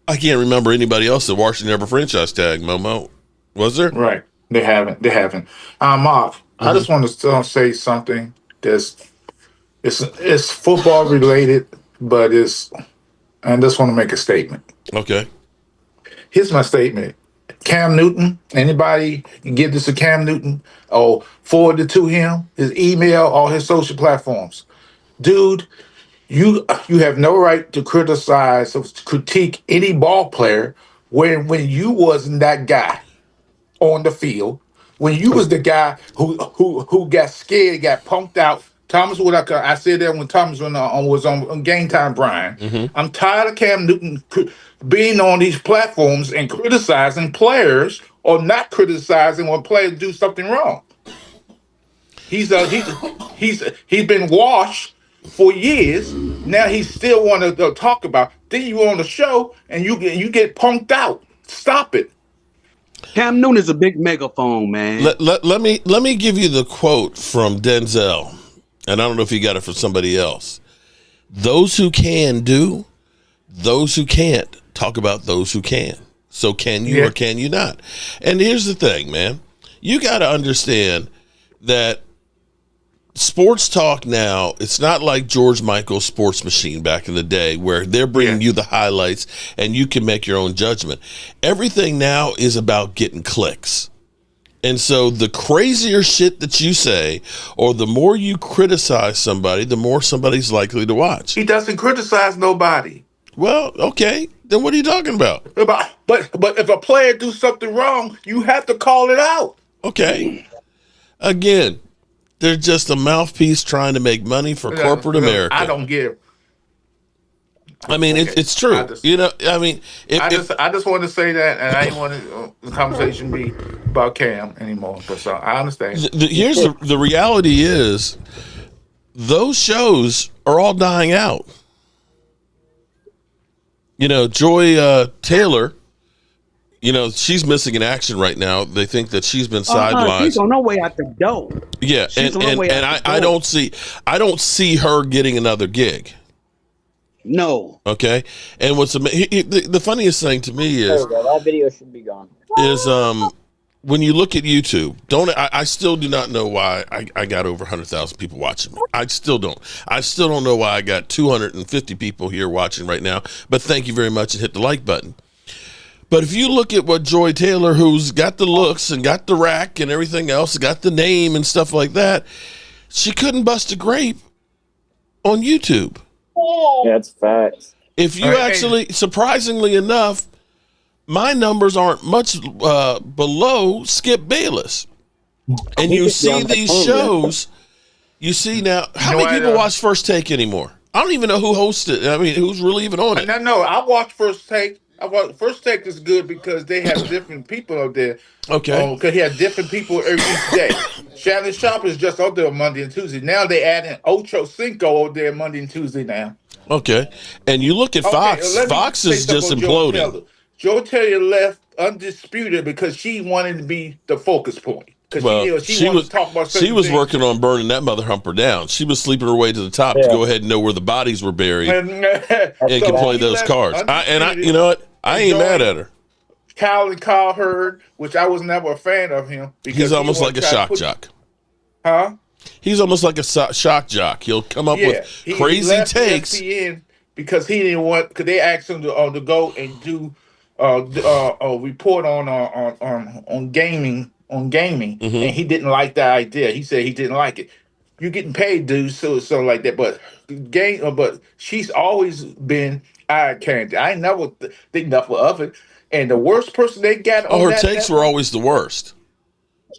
C: I can't remember anybody else that Washington ever franchise tag, Momo. Was there?
A: Right. They haven't. Mark, I just want to say something it's football related, but I just want to make a statement.
C: Okay.
A: Here's my statement. Cam Newton, anybody give this to Cam Newton? Oh, forward it to him, his email, all his social platforms. Dude, you have no right to criticize or critique any ball player when you wasn't that guy on the field, when you was the guy who got scared, got punked out. Thomas, I said that when Thomas was on Game Time, Brian.
C: Mm-hmm.
A: I'm tired of Cam Newton being on these platforms and criticizing players or not criticizing when players do something wrong. He's been washed for years, Now he still want to talk about. Then you on the show and you get punked out. Stop it.
G: Cam Newton is a big megaphone, man.
C: Let me give you the quote from Denzel, and I don't know if you got it from somebody else. Those who can do, those who can't talk about those who can. So can you or can you not? And here's the thing, man. You got to understand that sports talk now, it's not like George Michael's Sports Machine back in the day where they're bringing you the highlights and you can make your own judgment. Everything now is about getting clicks. And so the crazier shit that you say or the more you criticize somebody, the more somebody's likely to watch.
A: He doesn't criticize nobody.
C: Well, okay. Then what are you talking about?
A: But if a player do something wrong, you have to call it out.
C: Okay. Again, they're just a mouthpiece trying to make money for corporate America.
A: I don't give.
C: I mean, it's true. I just
A: wanted to say that, and I didn't want the conversation be about Cam anymore. But so I understand.
C: Here's the reality is, those shows are all dying out. You know, Joy Taylor. You know, she's missing in action right now. They think that she's been sidelined.
G: She's on her way out the door.
C: Yeah, and I don't see her getting another gig.
G: No.
C: Okay, and what's the funniest thing to me is
F: that video should be gone.
C: Is when you look at YouTube, I still do not know why I got over 100,000 people watching me. I still don't. I still don't know why I got 250 people here watching right now. But thank you very much and hit the like button. But if you look at what Joy Taylor, who's got the looks and got the rack and everything else, got the name and stuff like that, she couldn't bust a grape on YouTube.
F: Yeah, it's facts.
C: If you actually, surprisingly enough, my numbers aren't much below Skip Bayless. And you see these shows, you see now, how many people watch First Take anymore? I don't even know who hosts it. I mean, who's really even on it?
A: No, I watch First Take. First Take is good because they have different people up there.
C: Okay.
A: Because he has different people every day. Shannon Sharp is just out there on Monday and Tuesday. Now they adding Ocho Cinco out there Monday and Tuesday now.
C: Okay. And you look at Fox. Fox is just imploding.
A: Joe Taylor left undisputed because she wanted to be the focus point. Because she wanted to talk about
C: she was things. Working on burning that mother humper down. She was sleeping her way to the top to go ahead and know where the bodies were buried and can play those cards. You know what? I ain't mad at her.
A: Kyle Hurd, which I was never a fan of him. Because
C: he's almost like a shock jock.
A: Huh?
C: He's almost like a shock jock. He'll come up with crazy takes.
A: Because he didn't want, because they asked him to go and do a report on gaming, and he didn't like that idea. He said he didn't like it. You're getting paid, dude, so like that. But she's always been eye candy. I ain't never think nothing of it. And the worst person they got on
C: her takes were always the worst.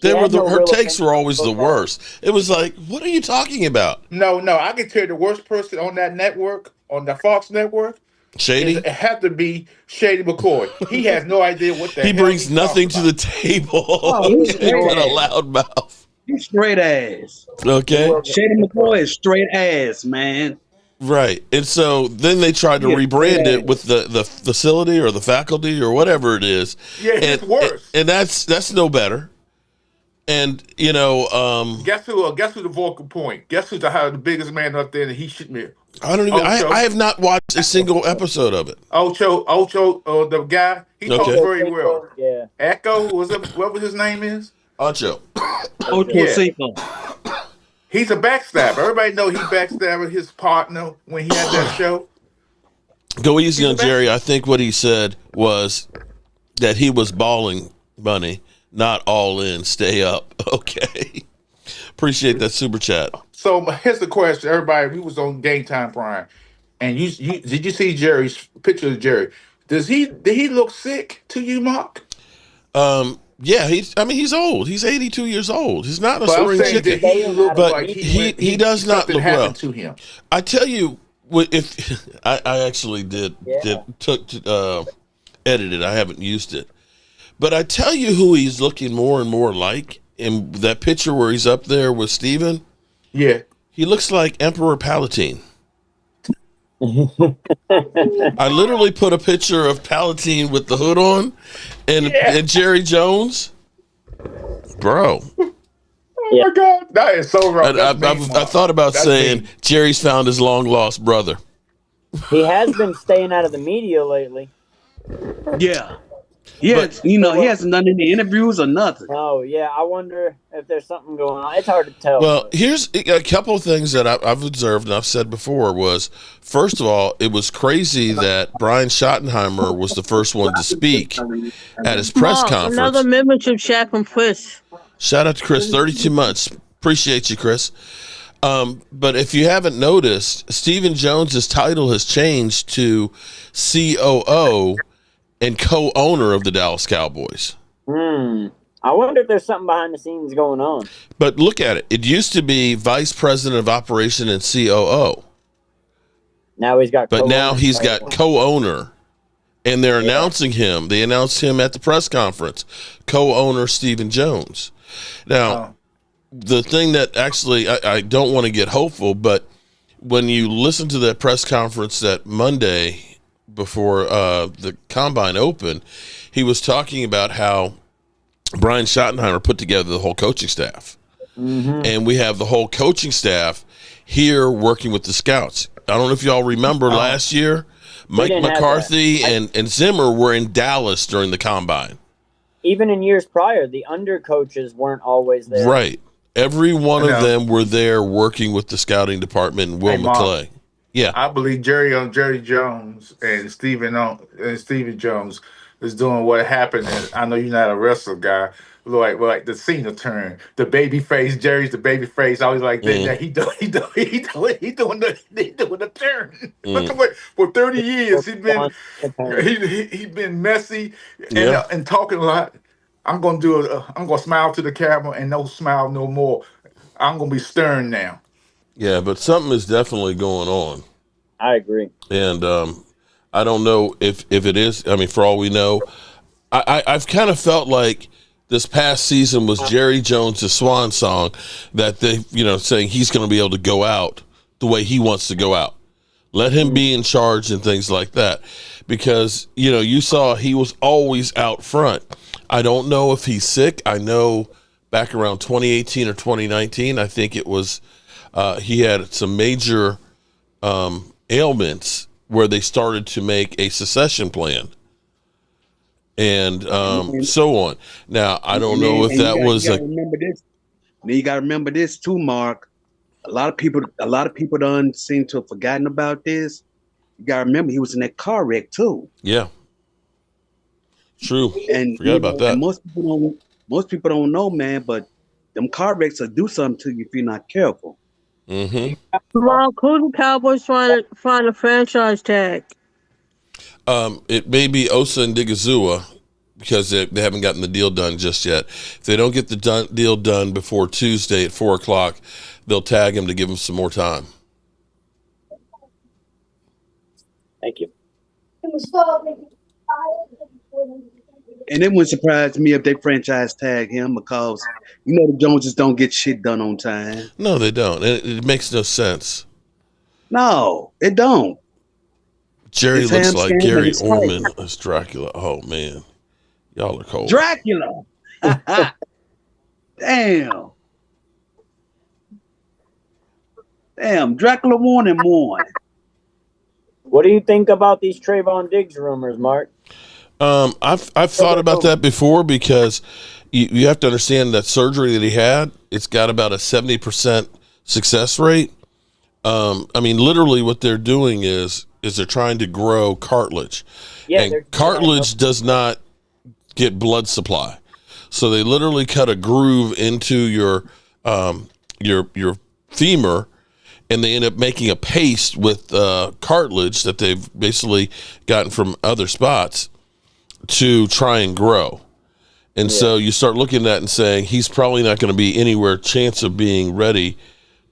C: Her takes were always the worst. It was like, what are you talking about?
A: No, I can tell you the worst person on that network, on the Fox network,
C: Shady.
A: It had to be Shady McCoy. He has no idea what the
C: he brings nothing to the table. He's got a loud mouth.
G: He's straight ass.
C: Okay.
G: Shady McCoy is straight ass, man.
C: Right. And so then they tried to rebrand it with the facility or the faculty or whatever it is.
A: Yeah, it's worse.
C: And that's no better. And you know,
A: guess who the vocal point? Guess who's the biggest man up there that he should be?
C: I don't even. I have not watched a single episode of it.
A: Ocho, the guy. He talks very well.
F: Yeah.
A: Echo what was his name is?
C: Ocho.
G: Ocho Cinco.
A: He's a backstabber. Everybody know he backstabbed his partner when he had that show.
C: Go easy on Jerry. I think what he said was that he was balling money, not all in. Stay up. Okay. Appreciate that super chat.
A: So here's the question, everybody. We was on Game Time Prime, and you did you see Jerry's picture of Jerry? Did he look sick to you, Mark?
C: Yeah, he's old. He's 82 years old. He's not a spring chicken. He does not look well.
A: To him.
C: I tell you, if I actually edited. I haven't used it, but I tell you who he's looking more and more like in that picture where he's up there with Steven.
A: Yeah,
C: he looks like Emperor Palatine. I literally put a picture of Palatine with the hood on and Jerry Jones. Bro.
A: Oh my God, that is so wrong.
C: I thought about saying Jerry's found his long lost brother.
F: He has been staying out of the media lately.
G: Yeah. Yes, he hasn't done any interviews or nothing.
F: Oh, yeah. I wonder if there's something going on. It's hard to tell.
C: Well, here's a couple of things that I've observed and I've said before was, first of all, it was crazy that Brian Schottenheimer was the first one to speak at his press conference.
E: Another membership chat from Chris.
C: Shout out to Chris, 32 months. Appreciate you, Chris. But if you haven't noticed, Stephen Jones's title has changed to COO and co-owner of the Dallas Cowboys.
F: I wonder if there's something behind the scenes going on.
C: But look at it. It used to be vice president of operation and COO.
F: Now he's got
C: co-owner. And they're announcing him. They announced him at the press conference. Co-owner Stephen Jones. Now, the thing that actually, I don't want to get hopeful, but when you listen to that press conference that Monday before the Combine opened, he was talking about how Brian Schottenheimer put together the whole coaching staff. And we have the whole coaching staff here working with the scouts. I don't know if y'all remember last year, Mike McCarthy and Zimmer were in Dallas during the Combine.
F: Even in years prior, the under coaches weren't always there.
C: Right. Every one of them were there working with the scouting department and Will McClay. Yeah.
A: I believe Jerry Jones and Stephen Jones is doing what happened. And I know you're not a wrestler guy. Like the Cena turn, the baby face. Jerry's the baby face. I was like, he doing the turn. For 30 years, he's been messy and talking a lot. I'm gonna smile to the camera and no smile no more. I'm gonna be stern now.
C: Yeah, but something is definitely going on.
F: I agree.
C: And I don't know if it is. I mean, for all we know, I've kind of felt like this past season was Jerry Jones' swan song, that they, saying he's going to be able to go out the way he wants to go out. Let him be in charge and things like that. Because, you saw he was always out front. I don't know if he's sick. I know back around 2018 or 2019, I think it was, he had some major ailments where they started to make a succession plan. And so on. Now, I don't know if that was a.
G: Remember this. Now you got to remember this too, Mark. A lot of people done seem to have forgotten about this. You got to remember he was in that car wreck too.
C: Yeah. True.
G: And
C: forgot about that.
G: And most people don't know, man. But them car wrecks will do something to you if you're not careful.
E: Mark, who the Cowboys trying to find a franchise tag?
C: It may be Osa and Digizua because they haven't gotten the deal done just yet. If they don't get the deal done before Tuesday at 4:00, they'll tag him to give him some more time.
F: Thank you.
G: And it wouldn't surprise me if they franchise tag him because the Joneses don't get shit done on time.
C: No, they don't. It makes no sense.
G: No, it don't.
C: Jerry looks like Gary Orman as Dracula. Oh, man. Y'all are cold.
G: Dracula. Damn. Dracula 1 and 1.
F: What do you think about these Trayvon Diggs rumors, Mark?
C: I've thought about that before because you have to understand that surgery that he had, it's got about a 70% success rate. I mean, literally what they're doing is they're trying to grow cartilage. Yeah, and cartilage does not get blood supply. So they literally cut a groove into your femur, and they end up making a paste with cartilage that they've basically gotten from other spots to try and grow. And so you start looking at that and saying he's probably not going to be anywhere chance of being ready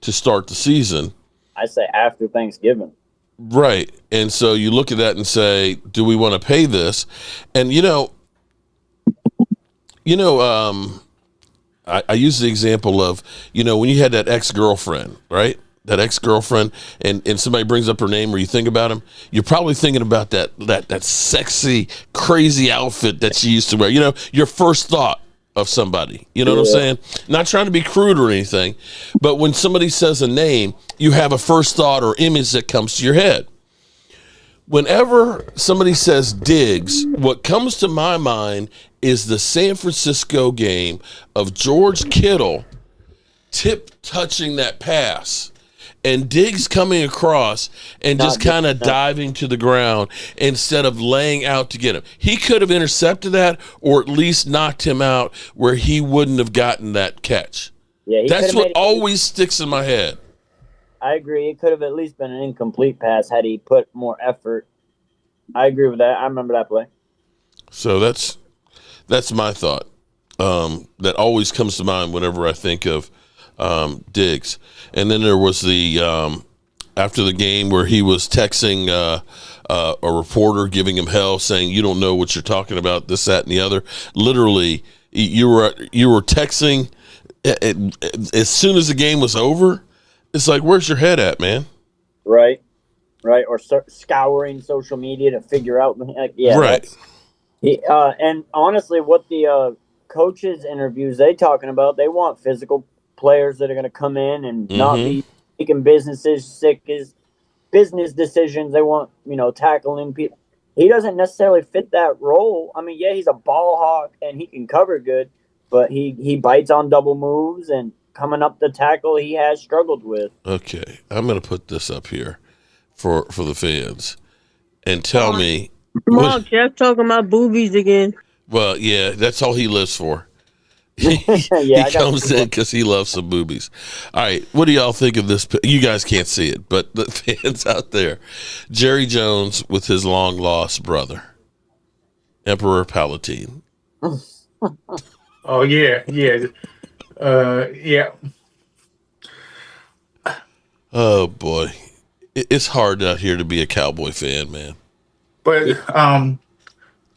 C: to start the season.
F: I say after Thanksgiving.
C: Right. And so you look at that and say, do we want to pay this? And, I use the example of, when you had that ex-girlfriend, right, ex-girlfriend, and somebody brings up her name or you think about him, you're probably thinking about that sexy, crazy outfit that she used to wear. You know, your first thought of somebody. You know what I'm saying? Not trying to be crude or anything, but when somebody says a name, you have a first thought or image that comes to your head. Whenever somebody says Diggs, what comes to my mind is the San Francisco game of George Kittle touching that pass and Diggs coming across and just kind of diving to the ground instead of laying out to get him. He could have intercepted that or at least knocked him out where he wouldn't have gotten that catch.
F: Yeah,
C: that's what always sticks in my head.
F: I agree. It could have at least been an incomplete pass had he put more effort. I agree with that. I remember that play. So
C: that's my thought. That always comes to mind whenever I think of Diggs. And then there was the after the game where he was texting a reporter, giving him hell, saying, "You don't know what you're talking about, this, that, and the other." Literally, you were texting as soon as the game was over. It's like, where's your head at, man?
F: Right. Or scouring social media to figure out.
C: Right.
F: And honestly, what the coaches interviews they talking about, they want physical players that are going to come in and not be making business decisions. They want, tackling people. He doesn't necessarily fit that role. I mean, yeah, he's a ball hawk and he can cover good, but he bites on double moves and coming up the tackle he has struggled with.
C: Okay, I'm going to put this up here for the fans and tell me.
E: Mark, Jeff talking about boobies again.
C: Well, yeah, that's all he lives for. He comes in because he loves some boobies. All right, what do y'all think of this? You guys can't see it, but the fans out there. Jerry Jones with his long-lost brother, Emperor Palatine.
A: Oh, yeah. Yeah.
C: Oh, boy. It's hard out here to be a Cowboy fan, man.
A: But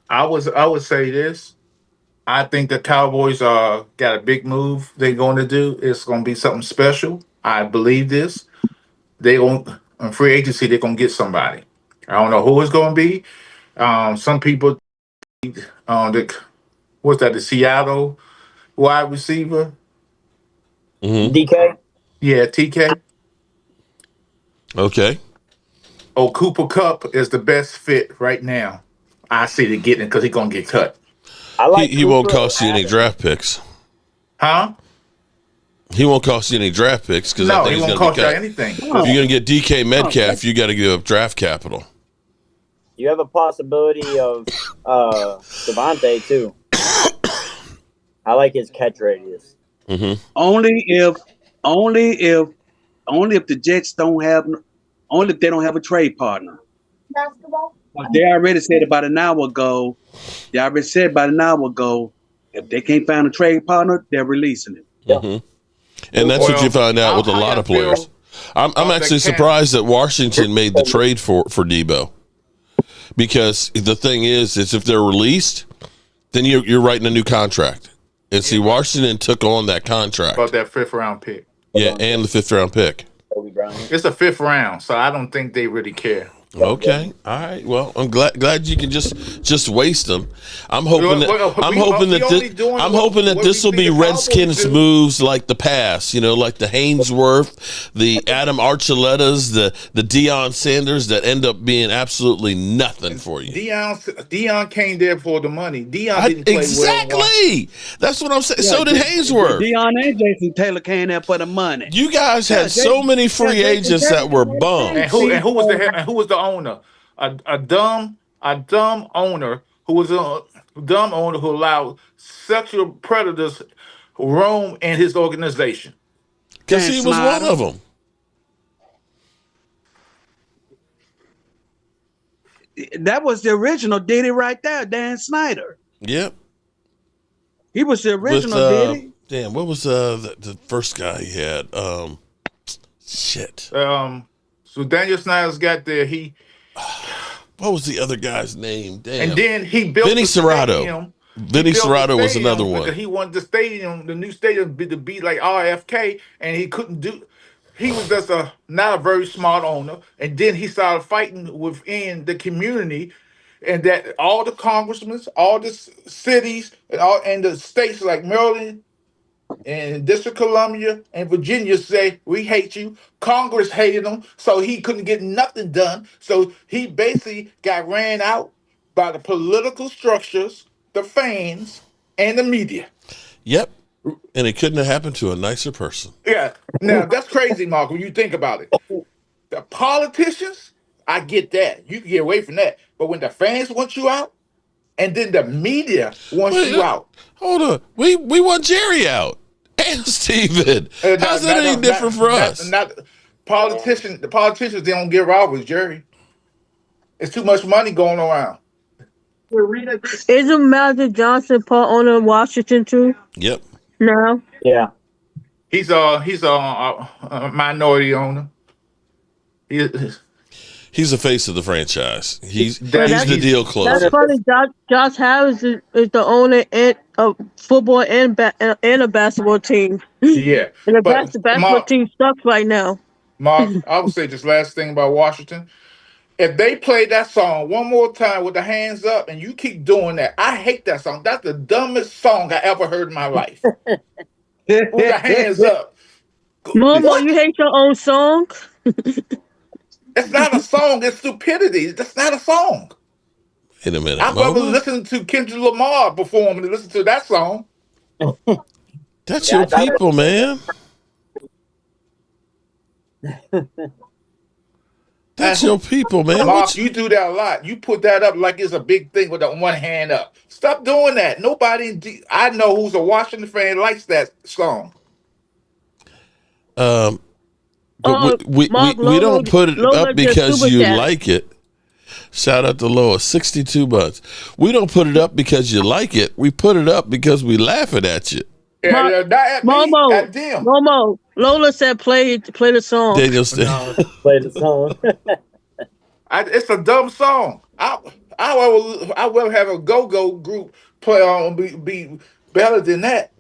A: I would say this. I think the Cowboys got a big move they're going to do. It's going to be something special. I believe this. They on free agency, they're going to get somebody. I don't know who it's going to be. Some people, the Seattle wide receiver?
F: DK?
A: Yeah, TK.
C: Okay.
A: Oh, Cooper Kupp is the best fit right now. I see it getting because he's going to get cut.
C: He won't cost you any draft picks.
A: Huh?
C: He won't cost you any draft picks because
A: no,
C: I think
A: he won't cost you anything.
C: If you're going to get DK Metcalf, you got to give up draft capital.
F: You have a possibility of Devontae too. I like his catch radius.
G: Mm-hmm. Only if the Jets only if they don't have a trade partner.
B: Basketball.
G: They already said about an hour ago. If they can't find a trade partner, they're releasing it.
C: Mm-hmm. And that's what you find out with a lot of players. I'm actually surprised that Washington made the trade for Debo, because the thing is if they're released, then you're writing a new contract. And see, Washington took on that contract.
A: About that 5th round pick.
C: Yeah, and the 5th round pick.
A: It's a 5th round, so I don't think they really care.
C: Okay, all right. Well, I'm glad you can just waste them. I'm hoping that this will be Redskins moves like the past. Like the Haynesworth, the Adam Archulettas, the Deion Sanders that end up being absolutely nothing for you.
A: Deion came there for the money. Deion didn't play
C: exactly. That's what I'm saying. Yeah, so did Haynesworth.
G: Deion and Jason Taylor came there for the money.
C: You guys had so many free agents that were bums.
A: And who was the owner? A dumb owner who allowed sexual predators roam in his organization.
C: Because he was one of them.
G: That was the original Diddy right there, Dan Snyder.
C: Yep.
G: He was the original Diddy.
C: Damn, what was the first guy he had? Shit.
A: So Daniel Snyder's got there.
C: What was the other guy's name? Damn.
A: And then he built
C: Vinny Serrato. Vinny Serrato was another one.
A: He wanted the new stadium to be like RFK, and he couldn't do. he was just not a very smart owner, and then he started fighting within the community, and that all the congressmen, all the cities, and the states like Maryland and District of Columbia and Virginia say we hate you. Congress hated him, so he couldn't get nothing done. So he basically got ran out by the political structures, the fans, and the media.
C: Yep. And it couldn't have happened to a nicer person.
A: Yeah. Now that's crazy, Mark, when you think about it. The politicians, I get that. You can get away from that. But when the fans want you out, and then the media wants you out.
C: Hold on. We want Jerry out. And Steven. How's that any different for us?
A: The politicians, they don't get out with Jerry. It's too much money going around.
E: Isn't Magic Johnson part owner of Washington too?
C: Yep.
E: No.
F: Yeah.
A: He's a minority owner.
C: He's the face of the franchise. He's the deal closer.
E: That's funny. Josh Harris is the owner of football and a basketball team.
A: Yeah.
E: And the basketball team sucks right now.
A: Mark, I would say this last thing about Washington. If they play that song one more time with the hands up and you keep doing that, I hate that song. That's the dumbest song I ever heard in my life. With the hands up.
E: Mama, you hate your own song?
A: It's not a song. It's stupidity. That's not a song.
C: Wait a minute.
A: I'd rather listen to Kendrick Lamar perform than listen to that song.
C: That's your people, man. That's your people, man.
A: Mark, you do that a lot. You put that up like it's a big thing with that one hand up. Stop doing that. Nobody, I know who's a Washington fan likes that song.
C: But we don't put it up because you like it. Shout out to Loa, 62 bucks. We don't put it up because you like it. We put it up because we laughing at you.
E: Momo, Lola said play the song.
C: Daniel
F: play the song.
A: It's a dumb song. I will have a go-go group play on be better than that.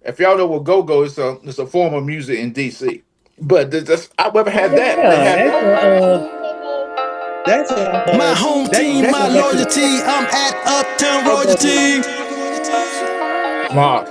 A: If y'all know what go-go is, it's a form of music in DC. But I've never had that.
H: That's my home team, my loyalty. I'm at Uptown Royalty.
A: Mark,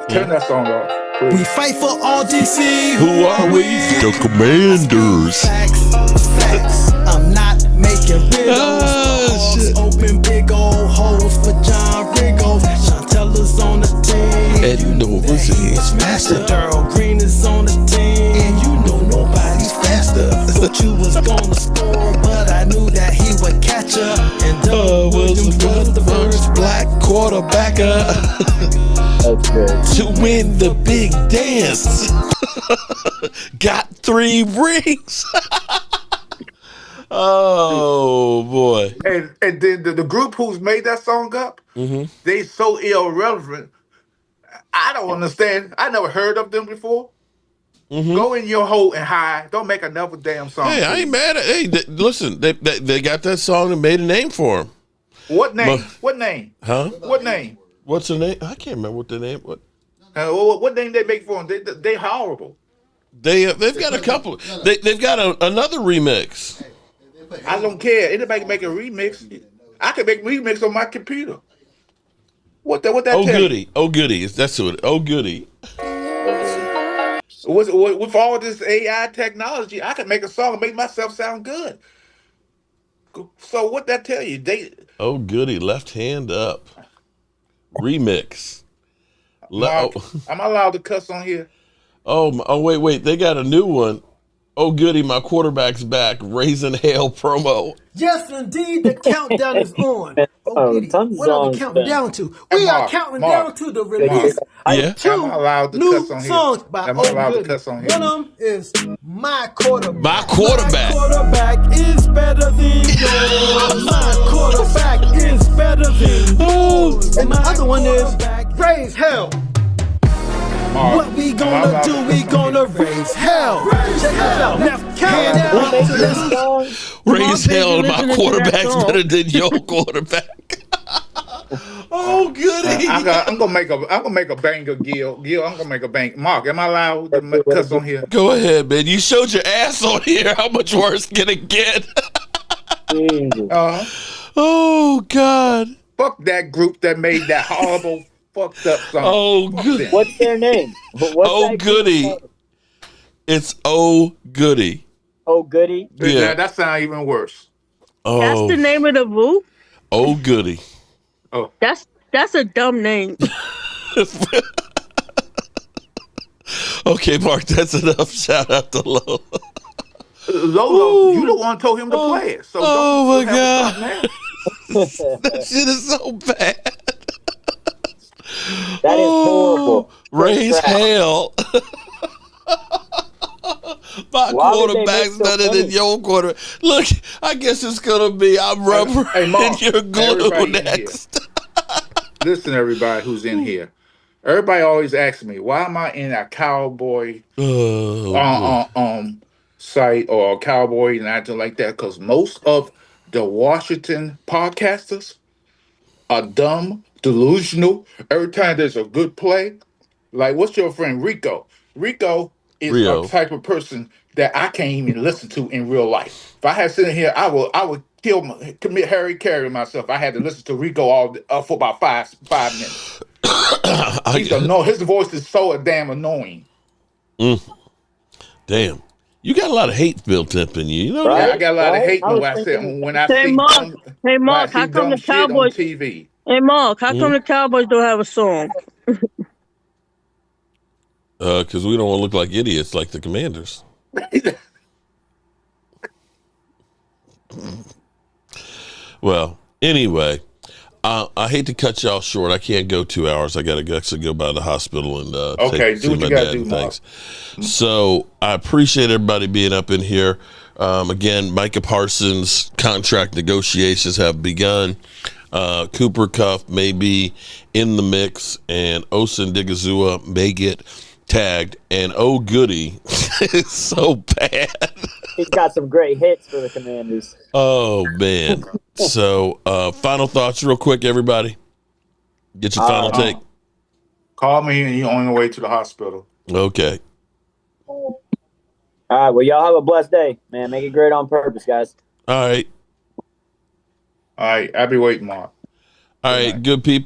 A: turn that song off. Please.
H: We fight for all DC.
C: Who are we? The Commanders.
H: Facts. I'm not making riddles. Open big old holes for John Riggle. Chantella's on the team.
C: And you know what's
H: Master Daryl Green is on the team. And you know nobody's faster. Thought you was gonna score, but I knew that he would catch her. And Doug Williams was the first black quarterbacker to win the big dance. Got 3 rings. Oh boy!
A: And then the group who's made that song up, they so irrelevant. I don't understand. I never heard of them before. Go in your hole and hide. Don't make another damn song.
C: Hey, I ain't mad at. Hey, listen, they got that song and made a name for him.
A: What name? What name?
C: Huh?
A: What name?
C: What's the name? I can't remember what the name.
A: What name they make for him? They horrible.
C: They've got a couple. They've got another remix.
A: I don't care. Anybody can make a remix. I can make remix on my computer. What that?
C: Oh goody! Oh goody! That's what. Oh goody!
A: With all this AI technology, I can make a song and make myself sound good. So what that tell you?
C: Oh goody! Left hand up. Remix.
A: Mark, am I allowed to cuss on here?
C: Oh wait! They got a new one. Oh goody, my quarterback's back. Raising hell promo.
H: Yes, indeed, the countdown is on. Oh, goody. What are we counting down to? We are counting down to the release of 2 new songs by Oh Goody. One of them is My Quarterback.
C: My Quarterback.
H: My quarterback is better than yours. My quarterback is better than yours. And the other one is Raise Hell. What we gonna do? We gonna raise hell. Check this out. Left hand down to this song.
C: Raise hell. My quarterback's better than your quarterback. Oh, goody.
A: I'm gonna make a banger, Gil. Gil, I'm gonna make a bang. Mark, am I allowed to cuss on here?
C: Go ahead, man. You showed your ass on here. How much worse can it get? Oh, God.
A: Fuck that group that made that horrible, fucked up song.
C: Oh, good.
F: What's their name?
C: Oh, goody. It's Oh, goody.
F: Oh, goody.
A: Yeah, that sounds even worse.
C: Oh,
E: That's the name of the group.
C: Oh, goody.
A: Oh,
E: That's a dumb name.
C: Okay, Mark, that's enough. Shout out to Lola.
A: Lolo, you the one told him to play it. So
C: Oh,
A: don't
C: my God.
A: That
C: shit is so bad.
F: That is horrible.
C: Raise hell. My quarterback's better than your quarterback. Look, I guess it's gonna be I'm rubber and you're glue next.
A: Listen, everybody who's in here. Everybody always asks me, why am I in a cowboy site or a cowboy and acting like that? Because most of the Washington podcasters are dumb, delusional. Every time there's a good play, like what's your friend Rico? Rico is a type of person that I can't even listen to in real life. If I had sitting here, I would commit Harry Carey myself. I had to listen to Rico all for about five minutes. His voice is so damn annoying.
C: Damn. You got a lot of hate built up in you, you know?
A: Right? Yeah, I got a lot of hate when I see
E: Mark, how come the Cowboys
A: on TV?
E: Hey Mark, how come the Cowboys don't have a song?
C: Because we don't want to look like idiots like the Commanders. Well, anyway, I hate to cut y'all short. I can't go 2 hours. I got to actually go by the hospital and
A: do what you got to do, Mark.
C: So I appreciate everybody being up in here. Again, Micah Parsons' contract negotiations have begun. Cooper Kupp may be in the mix, and Osen Digazua may get tagged. And oh goody, it's so bad.
F: He's got some great hits for the Commanders.
C: Oh man. So final thoughts real quick, everybody. Get your final take.
A: Call me and you're on your way to the hospital.
C: Okay.
F: All right. Well, y'all have a blessed day, man. Make it great on purpose, guys.
C: All right.
A: All right. I'll be waiting, Mark.
C: All right. Good people.